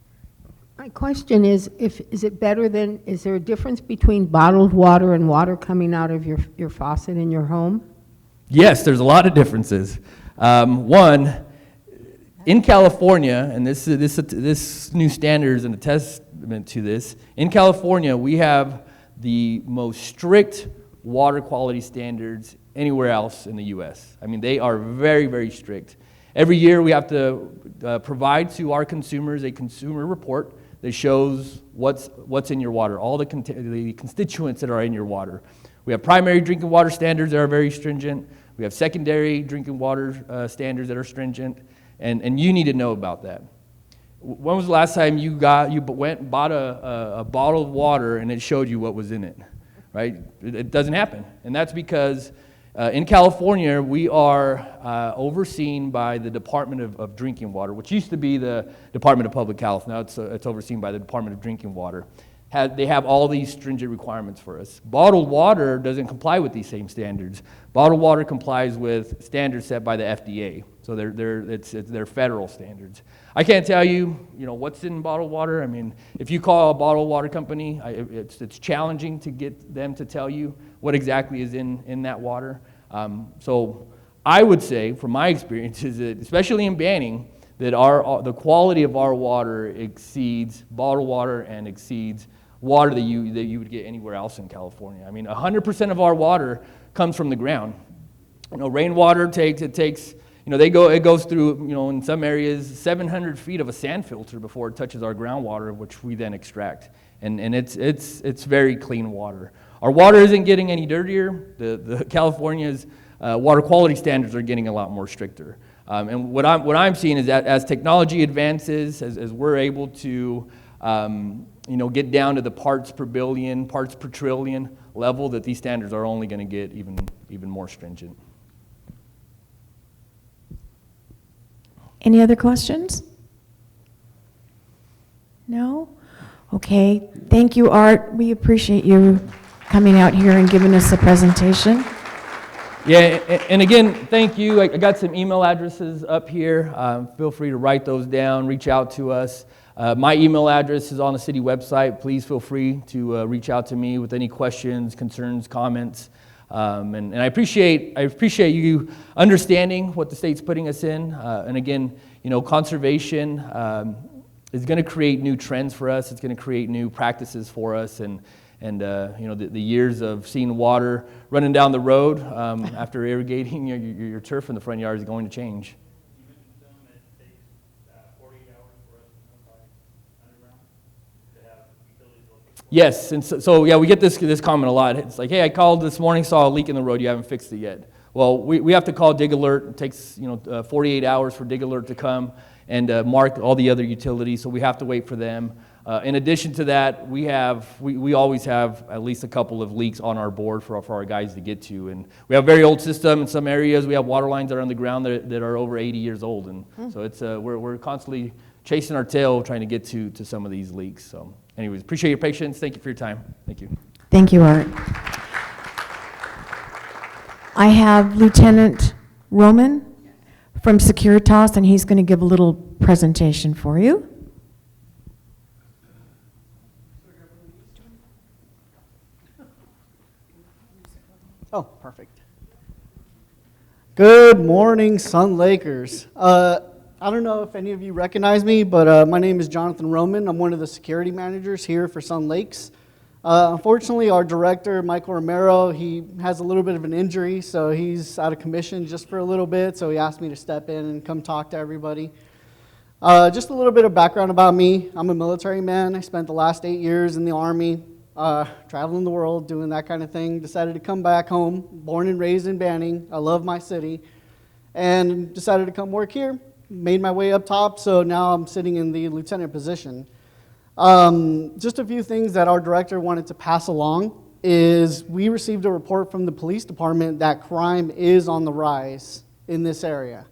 My question is it better than, is there a difference between bottled water and water coming out of your faucet in your home? Yes, there's a lot of differences. One, in California, and this new standard is a testament to this, in California we have the most strict water quality standards anywhere else in the U.S. I mean, they are very, very strict. Every year we have to provide to our consumers a consumer report that shows what's in your water, all the constituents that are in your water. We have primary drinking water standards that are very stringent. We have secondary drinking water standards that are stringent. And you need to know about that. When was the last time you went and bought a bottle of water and it showed you what was in it, right? It doesn't happen. And that's because in California, we are overseen by the Department of Drinking Water, which used to be the Department of Public Health. Now it's overseen by the Department of Drinking Water. They have all these stringent requirements for us. Bottled water doesn't comply with these same standards. Bottled water complies with standards set by the FDA. So they're federal standards. I can't tell you, what's in bottled water. I mean, if you call a bottled water company, it's challenging to get them to tell you what exactly is in that water. So I would say, from my experience, is that especially in Banning, that the quality of our water exceeds bottled water and exceeds water that you would get anywhere else in California. I mean, 100% of our water comes from the ground. Rainwater it goes through, in some areas, 700 feet of a sand filter before it touches our groundwater, which we then extract. And it's very clean water. Our water isn't getting any dirtier. The California's water quality standards are getting a lot more stricter. And what I'm seeing is that as technology advances, as we're able to get down to the parts per billion, parts per trillion level, that these standards are only going to get even more stringent. Any other questions? No? Okay. Thank you, Art. We appreciate you. coming out here and giving us a presentation. Yeah, and again, thank you. I got some email addresses up here. Feel free to write those down, reach out to us. My email address is on the city website. Please feel free to reach out to me with any questions, concerns, comments. And I appreciate you understanding what the state's putting us in. And again, conservation is going to create new trends for us. It's going to create new practices for us. And the years of seeing water running down the road after irrigating your turf in the front yard is going to change. Yes, and so yeah, we get this comment a lot. It's like, hey, I called this morning, saw a leak in the road, you haven't fixed it yet. Well, we have to call Dig Alert. It takes 48 hours for Dig Alert to come and mark all the other utilities, so we have to wait for them. In addition to that, we always have at least a couple of leaks on our board for our guys to get to, and we have a very old system in some areas. We have water lines that are on the ground that are over 80 years old, and so it's we're constantly chasing our tail trying to get to some of these leaks. So anyways, appreciate your patience. Thank you for your time. Thank you. Thank you, Art. I have Lieutenant Roman from Securitas, and he's going to give a little presentation for you. Oh, perfect. Good morning, Sun Lakers. I don't know if any of you recognize me, but my name is Jonathan Roman. I'm one of the security managers here for Sun Lakes. Unfortunately, our director, Michael Romero, he has a little bit of an injury, so he's out of commission just for a little bit, so he asked me to step in and come talk to everybody. Just a little bit of background about me. I'm a military man. I spent the last 8 years in the Army, traveling the world, doing that kind of thing. Decided to come back home, born and raised in Banning. I love my city, and decided to come work here. Made my way up top, so now I'm sitting in the lieutenant position. Just a few things that our director wanted to pass along is we received a report from the police department that crime is on the rise in this area.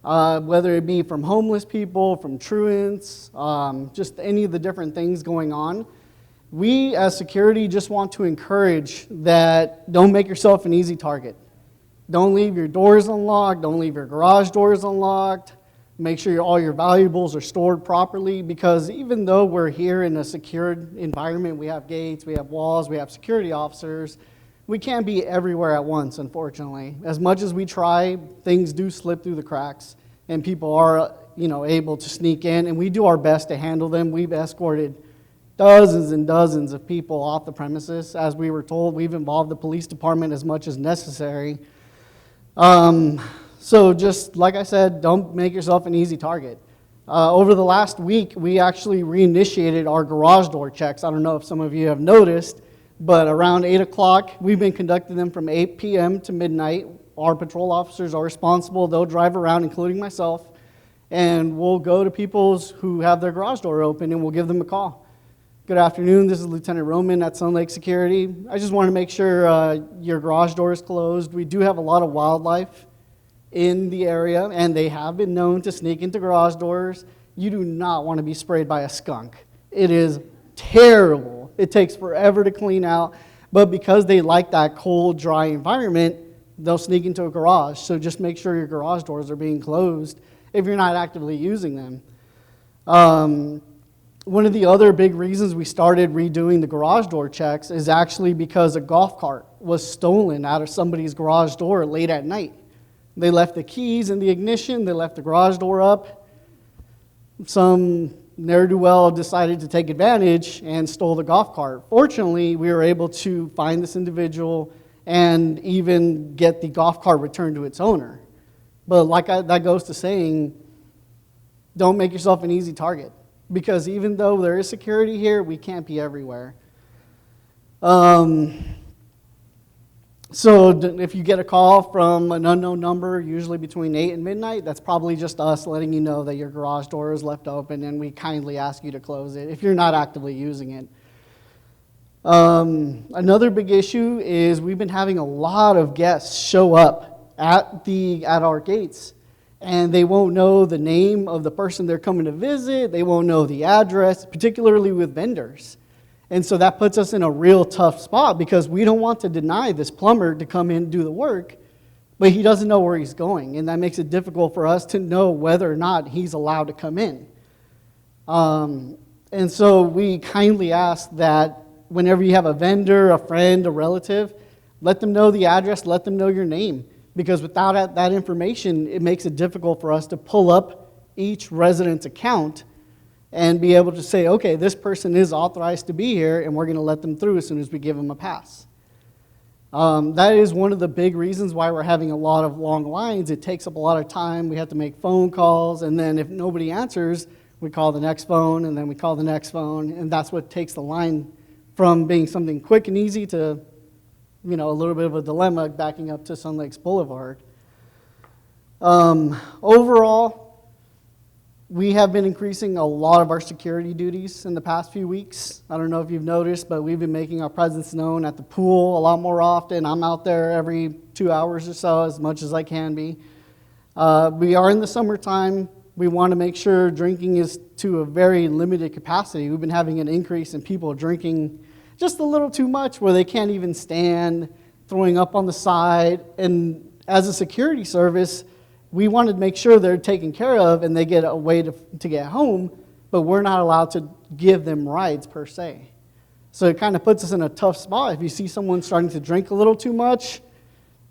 Whether it be from homeless people, from truants, just any of the different things going on. We as security just want to encourage that don't make yourself an easy target. Don't leave your doors unlocked, don't leave your garage doors unlocked. Make sure all your valuables are stored properly, because even though we're here in a secured environment, we have gates, we have walls, we have security officers, we can't be everywhere at once, unfortunately. As much as we try, things do slip through the cracks, and people are able to sneak in, and we do our best to handle them. We've escorted dozens and dozens of people off the premises. As we were told, we've involved the police department as much as necessary. So just like I said, don't make yourself an easy target. Over the last week, we actually reinitiated our garage door checks. I don't know if some of you have noticed, but around 8 o'clock, we've been conducting them from 8 p.m. to midnight. Our patrol officers are responsible. They'll drive around, including myself, and we'll go to people who have their garage door open, and we'll give them a call. Good afternoon, this is Lieutenant Roman at Sun Lake Security. I just want to make sure your garage door is closed. We do have a lot of wildlife in the area, and they have been known to sneak into garage doors. You do not want to be sprayed by a skunk. It is terrible. It takes forever to clean out, but because they like that cold, dry environment, they'll sneak into a garage. So just make sure your garage doors are being closed if you're not actively using them. One of the other big reasons we started redoing the garage door checks is actually because a golf cart was stolen out of somebody's garage door late at night. They left the keys in the ignition, they left the garage door up. Some ne'er-do-well decided to take advantage and stole the golf cart. Fortunately, we were able to find this individual and even get the golf cart returned to its owner. But that goes to saying, don't make yourself an easy target, because even though there is security here, we can't be everywhere. So if you get a call from an unknown number, usually between 8 and midnight, that's probably just us letting you know that your garage door is left open, and we kindly ask you to close it if you're not actively using it. Another big issue is we've been having a lot of guests show up at our gates, and they won't know the name of the person they're coming to visit. They won't know the address, particularly with vendors. And so that puts us in a real tough spot because we don't want to deny this plumber to come in and do the work, but he doesn't know where he's going. And that makes it difficult for us to know whether or not he's allowed to come in. And so we kindly ask that whenever you have a vendor, a friend, a relative, let them know the address, let them know your name. Because without that information, it makes it difficult for us to pull up each resident's account and be able to say, okay, this person is authorized to be here, and we're going to let them through as soon as we give them a pass. That is one of the big reasons why we're having a lot of long lines. It takes up a lot of time. We have to make phone calls, and then if nobody answers, we call the next phone, and then we call the next phone, and that's what takes the line from being something quick and easy to, you know, a little bit of a dilemma backing up to Sun Lakes Boulevard. Overall, we have been increasing a lot of our security duties in the past few weeks. I don't know if you've noticed, but we've been making our presence known at the pool a lot more often. I'm out there every 2 hours or so, as much as I can be. We are in the summertime. We want to make sure drinking is to a very limited capacity. We've been having an increase in people drinking just a little too much where they can't even stand, throwing up on the side. And as a security service, we want to make sure they're taken care of and they get a way to get home, but we're not allowed to give them rides per se. So it kind of puts us in a tough spot. If you see someone starting to drink a little too much,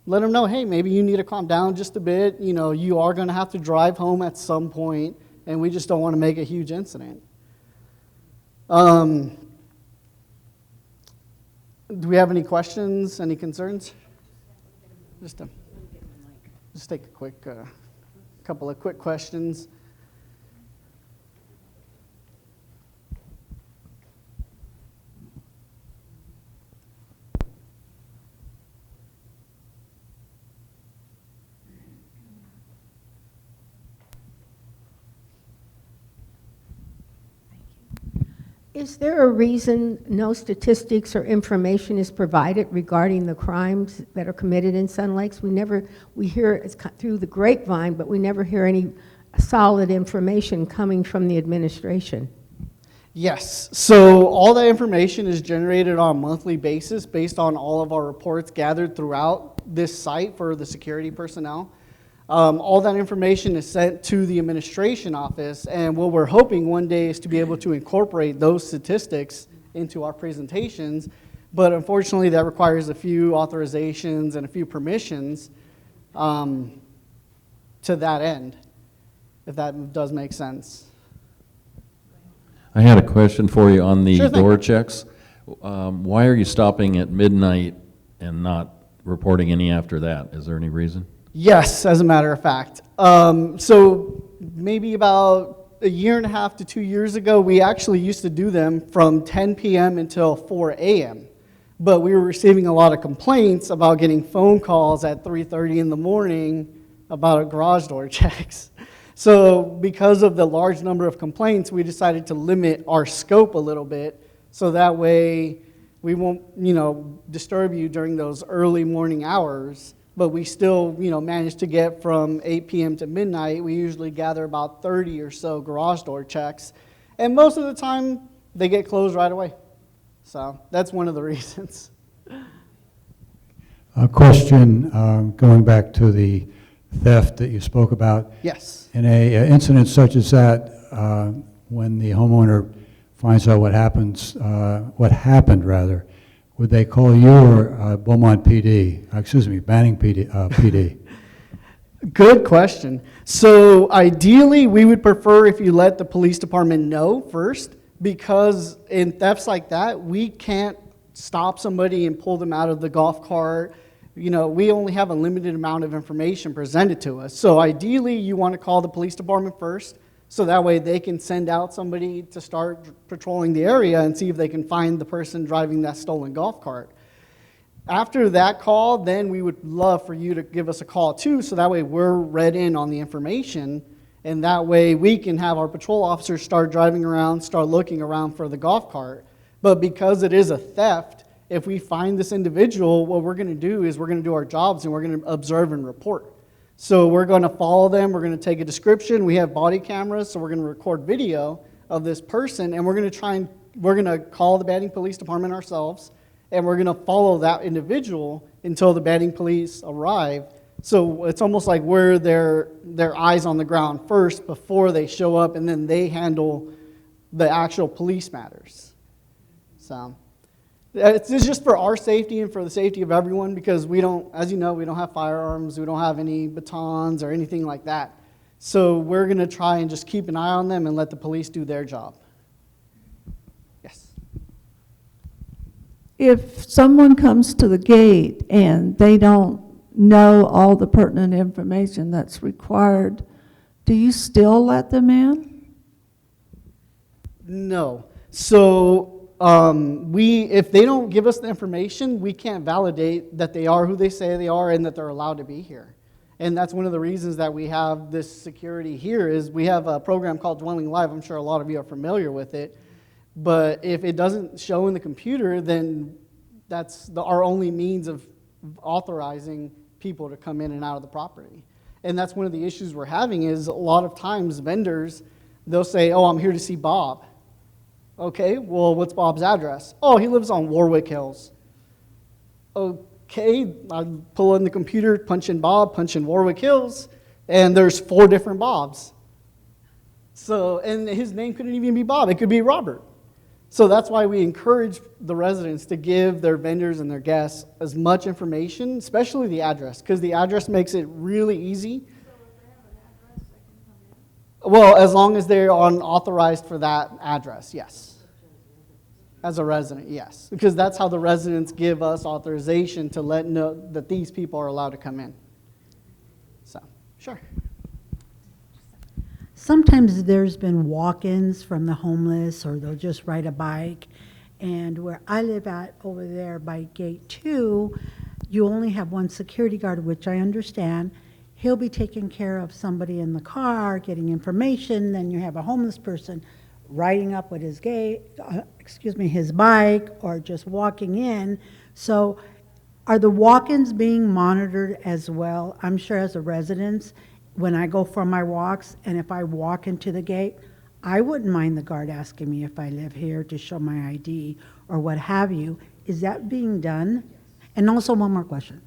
let them know, hey, maybe you need to calm down just a bit. You know, you are going to have to drive home at some point, and we just don't want to make a huge incident. Do we have any questions, any concerns? Just take a quick, couple of quick questions. Is there a reason no statistics or information is provided regarding the crimes that are committed in Sun Lakes? We hear it's through the grapevine, but we never hear any solid information coming from the administration. Yes, so all that information is generated on a monthly basis based on all of our reports gathered throughout this site for the security personnel. All that information is sent to the administration office, and what we're hoping one day is to be able to incorporate those statistics into our presentations, but unfortunately that requires a few authorizations and a few permissions to that end, if that does make sense. I had a question for you on the Sure thing. door checks. Why are you stopping at midnight and not reporting any after that? Is there any reason? Yes, as a matter of fact. So maybe about a year and a half to 2 years ago, we actually used to do them from 10 p.m. until 4 a.m. But we were receiving a lot of complaints about getting phone calls at 3:30 in the morning about garage door checks. So because of the large number of complaints, we decided to limit our scope a little bit so that way we won't, disturb you during those early morning hours. But we still, manage to get from 8 p.m. to midnight. We usually gather about 30 or so garage door checks. And most of the time, they get closed right away. So that's one of the reasons. A question going back to the theft that you spoke about. Yes. In an incident such as that, when the homeowner finds out what happened, would they call you or Beaumont PD? Banning PD? Good question. So ideally, we would prefer if you let the police department know first, because in thefts like that, we can't stop somebody and pull them out of the golf cart. We only have a limited amount of information presented to us. So ideally, you want to call the police department first, so that way they can send out somebody to start patrolling the area and see if they can find the person driving that stolen golf cart. After that call, then we would love for you to give us a call too, so that way we're read in on the information, and that way we can have our patrol officers start driving around, start looking around for the golf cart. But because it is a theft, if we find this individual, what we're going to do is we're going to do our jobs and we're going to observe and report. So we're going to follow them, we're going to take a description, we have body cameras, so we're going to record video of this person, and we're going to try and we're going to call the Banning Police Department ourselves, and we're going to follow that individual until the Banning Police arrive. So it's almost like we're their eyes on the ground first before they show up, and then they handle the actual police matters. So it's just for our safety and for the safety of everyone, because we don't, as you know, we don't have firearms, we don't have any batons or anything like that. So we're going to try and just keep an eye on them and let the police do their job. Yes. If someone comes to the gate and they don't know all the pertinent information that's required, do you still let them in? No. So if they don't give us the information, we can't validate that they are who they say they are and that they're allowed to be here. And that's one of the reasons that we have this security here is we have a program called Dwelling Live. I'm sure a lot of you are familiar with it. But if it doesn't show in the computer, then that's our only means of authorizing people to come in and out of the property. And that's one of the issues we're having is a lot of times vendors, they'll say, oh, I'm here to see Bob. Okay, well, what's Bob's address? Oh, he lives on Warwick Hills. Okay, I pull in the computer, punch in Bob, punch in Warwick Hills, and there's 4 different Bobs. So, and his name couldn't even be Bob, it could be Robert. So that's why we encourage the residents to give their vendors and their guests as much information, especially the address, because the address makes it really easy. Well, as long as they're authorized for that address, yes. As a resident, yes. Because that's how the residents give us authorization to let know that these people are allowed to come in. So, sure. Sometimes there's been walk-ins from the homeless, or they'll just ride a bike. And where I live at over there by gate 2, you only have one security guard, which I understand. He'll be taking care of somebody in the car, getting information. Then you have a homeless person riding up with his his bike, or just walking in. So are the walk-ins being monitored as well? I'm sure as a resident, when I go for my walks, and if I walk into the gate, I wouldn't mind the guard asking me if I live here to show my ID or what have you. Is that being done? And also one more question.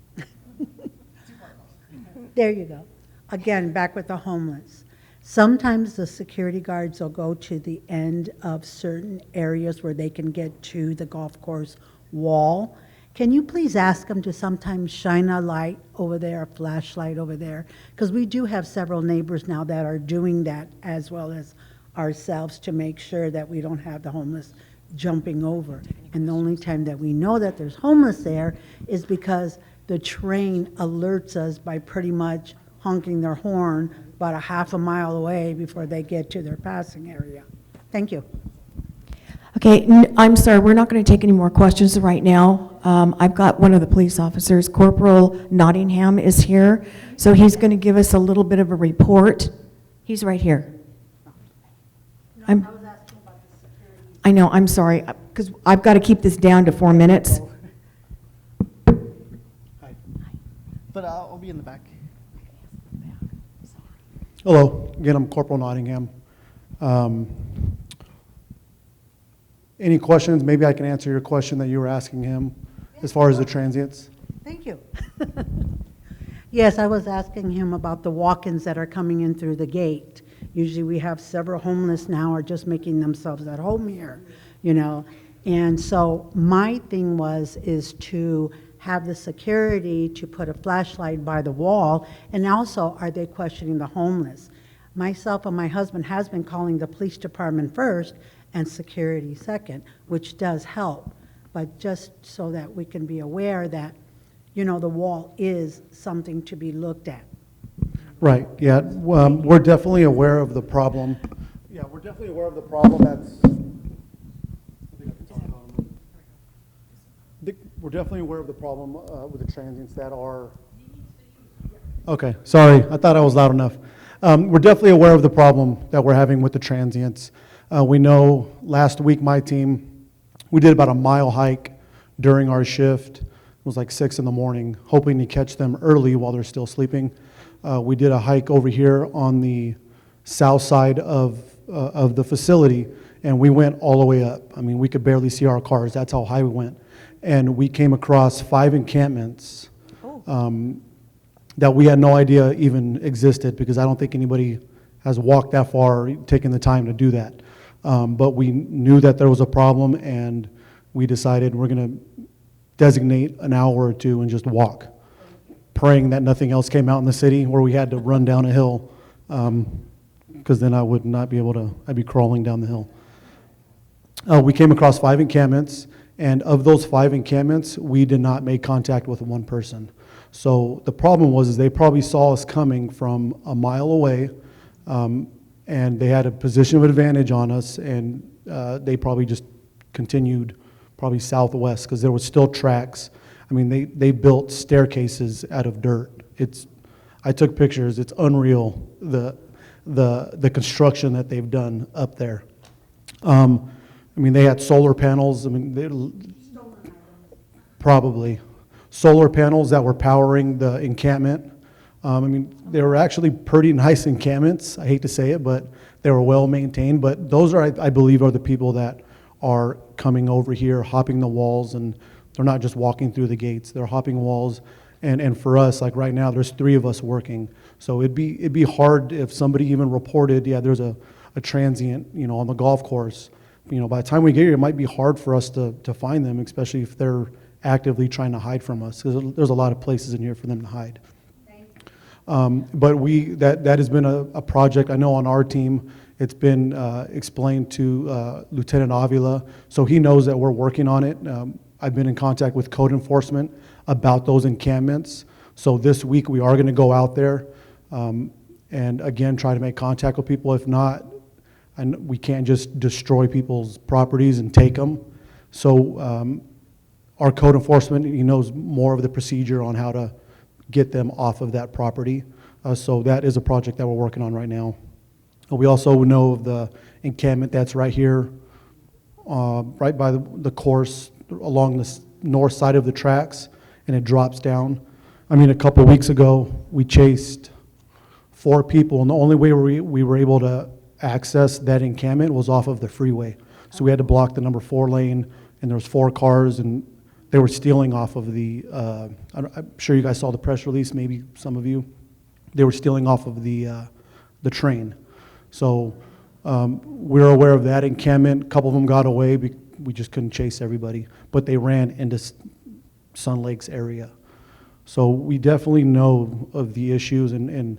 There you go. Again, back with the homeless. Sometimes the security guards will go to the end of certain areas where they can get to the golf course wall. Can you please ask them to sometimes shine a light over there, a flashlight over there? Because we do have several neighbors now that are doing that, as well as ourselves, to make sure that we don't have the homeless jumping over. And the only time that we know that there's homeless there is because the train alerts us by pretty much honking their horn about a half a mile away before they get to their passing area. Thank you. Okay, I'm sorry, we're not going to take any more questions right now. I've got one of the police officers, Corporal Nottingham, is here, so he's going to give us a little bit of a report. He's right here. I know, I'm sorry, because I've got to keep this down to 4 minutes. But I'll be in the back. Hello, again, I'm Corporal Nottingham. Any questions? Maybe I can answer your question that you were asking him as far as the transients. Thank you. Yes, I was asking him about the walk-ins that are coming in through the gate. Usually we have several homeless now are just making themselves at home here, you know. And so my thing is to have the security to put a flashlight by the wall, and also are they questioning the homeless? Myself and my husband has been calling the police department first and security second, which does help, but just so that we can be aware that, you know, the wall is something to be looked at. Right, yeah, we're definitely aware of the problem. Yeah, we're definitely aware of the problem we're definitely aware of the problem with the transients that are... Okay, sorry, I thought I was loud enough. We're definitely aware of the problem that we're having with the transients. We know last week my team, we did about a mile hike during our shift. It was like 6 in the morning, hoping to catch them early while they're still sleeping. We did a hike over here on the south side of the facility, And we went all the way up. I mean, we could barely see our cars. That's how high we went. And we came across 5 encampments that we had no idea even existed, because I don't think anybody has walked that far, taken the time to do that. But we knew that there was a problem, and we decided we're going to designate an hour or two and just walk, praying that nothing else came out in the city where we had to run down a hill, because then I would not be able to, I'd be crawling down the hill. We came across 5 encampments, and of those 5 encampments, we did not make contact with one person. So the problem was is they probably saw us coming from a mile away, and they had a position of advantage on us, and they probably just continued probably southwest, because there was still tracks. I mean, they built staircases out of dirt. I took pictures. It's unreal, the construction that they've done up there. I mean, they had solar panels. I mean, probably solar panels that were powering the encampment. I mean, they were actually pretty nice encampments. I hate to say it, but they were well maintained. But those are, I believe, are the people that are coming over here, hopping the walls, and they're not just walking through the gates. They're hopping walls. And for us, like right now, there's 3 of us working. So it'd be hard if somebody even reported, yeah, there's a transient, you know, on the golf course. You know, by the time we get here, it might be hard for us to find them, especially if they're actively trying to hide from us, because there's a lot of places in here for them to hide. But that has been a project, I know on our team, it's been explained to Lieutenant Avila, so he knows that we're working on it. I've been in contact with code enforcement about those encampments. So this week we are going to go out there and again try to make contact with people. If not, and we can't just destroy people's properties and take them. So our code enforcement, he knows more of the procedure on how to get them off of that property. So that is a project that we're working on right now. We also know of the encampment that's right here, right by the course along the north side of the tracks, and it drops down. I mean, a couple of weeks ago, we chased 4 people, and the only way we were able to access that encampment was off of the freeway. So we had to block the number 4 lane, and there was 4 cars, and they were stealing off of the, I'm sure you guys saw the press release, maybe some of you. They were stealing off of the train. So we're aware of that encampment. A couple of them got away. We just couldn't chase everybody, but they ran into Sun Lakes area. So we definitely know of the issues, and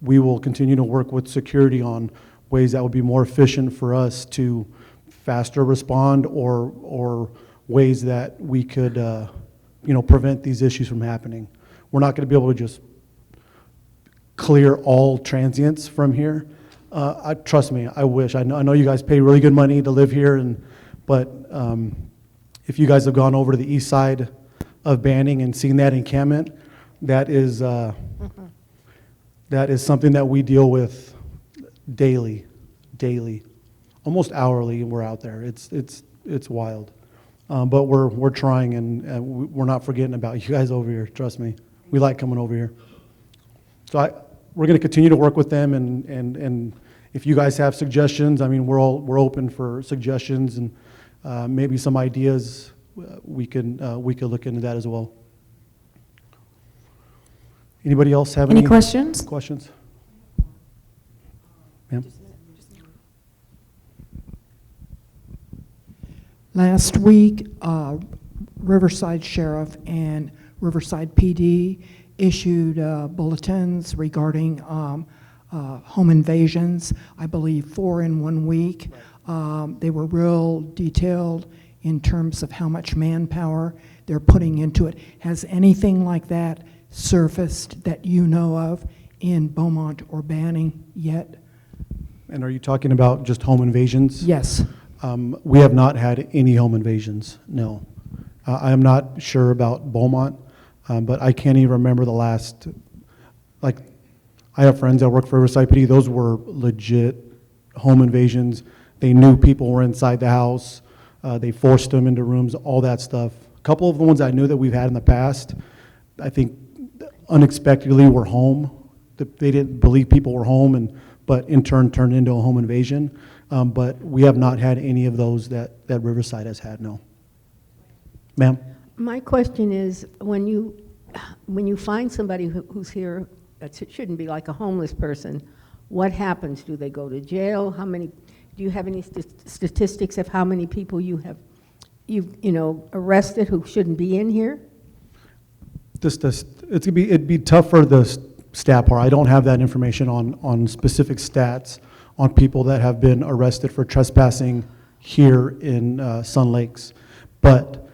we will continue to work with security on ways that would be more efficient for us to faster respond, or ways that we could prevent these issues from happening. We're not going to be able to just clear all transients from here. Trust me, I wish. I know you guys pay really good money to live here, but if you guys have gone over to the east side of Banning and seen that encampment, that is something that we deal with daily, almost hourly. We're out there. It's wild, but we're trying, and we're not forgetting about you guys over here. Trust me, we like coming over here. So we're going to continue to work with them, and if you guys have suggestions, I mean, we're open for suggestions, and maybe some ideas. We could look into that as well. Anybody else have any questions? Questions? Ma'am? Last week, Riverside Sheriff and Riverside PD issued bulletins regarding home invasions, I believe 4 in 1 week. They were real detailed in terms of how much manpower they're putting into it. Has anything like that surfaced that you know of in Beaumont or Banning yet? And are you talking about just home invasions? Yes. We have not had any home invasions, no. I am not sure about Beaumont, but I can't even remember the last, like, I have friends that work for Riverside PD. Those were legit home invasions. They knew people were inside the house. They forced them into rooms, all that stuff. A couple of the ones I knew that we've had in the past, I think unexpectedly were home. They didn't believe people were home, and but in turn turned into a home invasion. But we have not had any of those that Riverside has had, no. Ma'am? My question is, when you find somebody who's here, that shouldn't be like a homeless person, what happens? Do they go to jail? How many, do you have any statistics of how many people you've arrested who shouldn't be in here? It'd be tough for the staff part. I don't have that information on specific stats on people that have been arrested for trespassing here in Sun Lakes. But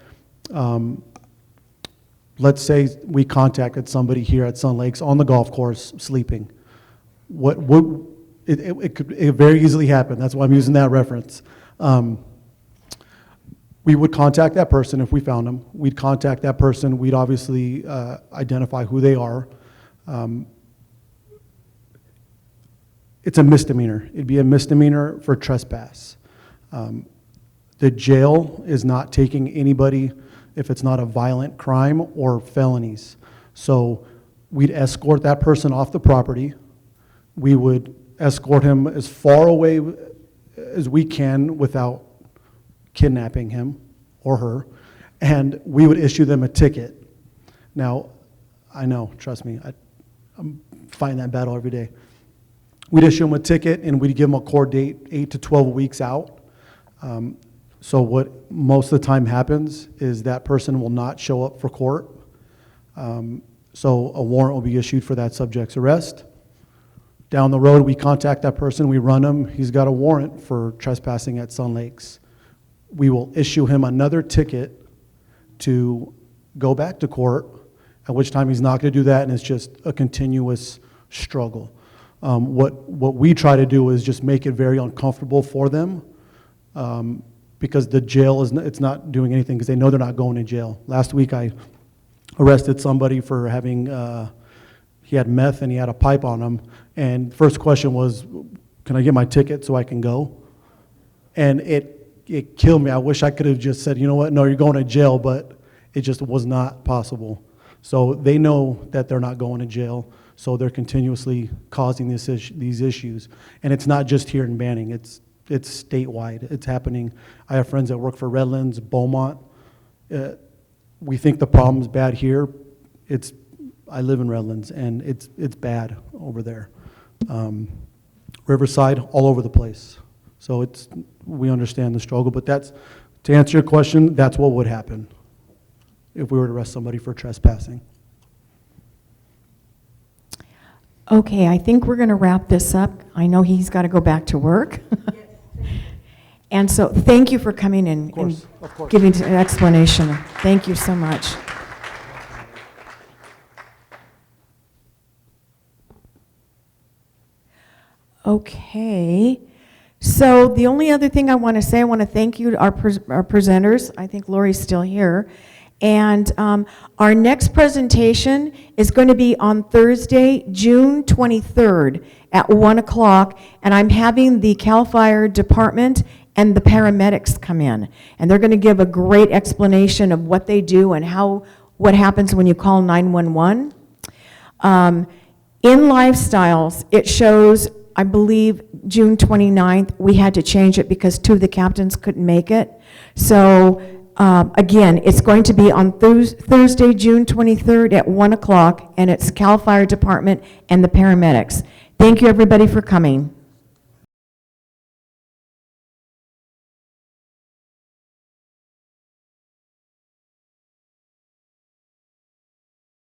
let's say we contacted somebody here at Sun Lakes on the golf course sleeping. What would it could very easily happen. That's why I'm using that reference. We would contact that person if we found them. We'd contact that person. We'd obviously identify who they are. It's a misdemeanor. It'd be a misdemeanor for trespass. The jail is not taking anybody if it's not a violent crime or felonies. So we'd escort that person off the property. We would escort him as far away as we can without kidnapping him or her, and we would issue them a ticket. Now, I know, trust me, I'm fighting that battle every day. We'd issue them a ticket and we'd give them a court date 8 to 12 weeks out. So what most of the time happens is that person will not show up for court. So a warrant will be issued for that subject's arrest. Down the road, we contact that person, we run him. He's got a warrant for trespassing at Sun Lakes. We will issue him another ticket to go back to court, at which time he's not going to do that, and it's just a continuous struggle. What we try to do is just make it very uncomfortable for them, because the jail it's not doing anything because they know they're not going to jail. Last week I arrested somebody for having he had meth and he had a pipe on him, and first question was, can I get my ticket so I can go? And it killed me. I wish I could have just said, you know what, no, you're going to jail, but it just was not possible. So they know that they're not going to jail, so they're continuously causing these issues. And it's not just here in Banning, it's statewide. It's happening. I have friends that work for Redlands, Beaumont. We think the problem's bad here. I live in Redlands, and it's bad over there. Riverside, all over the place. So we understand the struggle, but to answer your question, that's what would happen if we were to arrest somebody for trespassing. Okay, I think we're going to wrap this up. I know he's got to go back to work. And so thank you for coming in and giving an explanation. Thank you so much. Okay, so the only other thing I want to say, I want to thank you to our presenters. I think Lori's still here. And our next presentation is going to be on Thursday, June 23rd at 1 o'clock, and I'm having the CAL FIRE department and the paramedics come in. And they're going to give a great explanation of what they do and what happens when you call 911. In Lifestyles, it shows, I believe, June 29th. We had to change it because 2 of the captains couldn't make it. So again, it's going to be on Thursday, June 23rd at 1 o'clock, and it's CAL FIRE department and the paramedics. Thank you, everybody, for coming.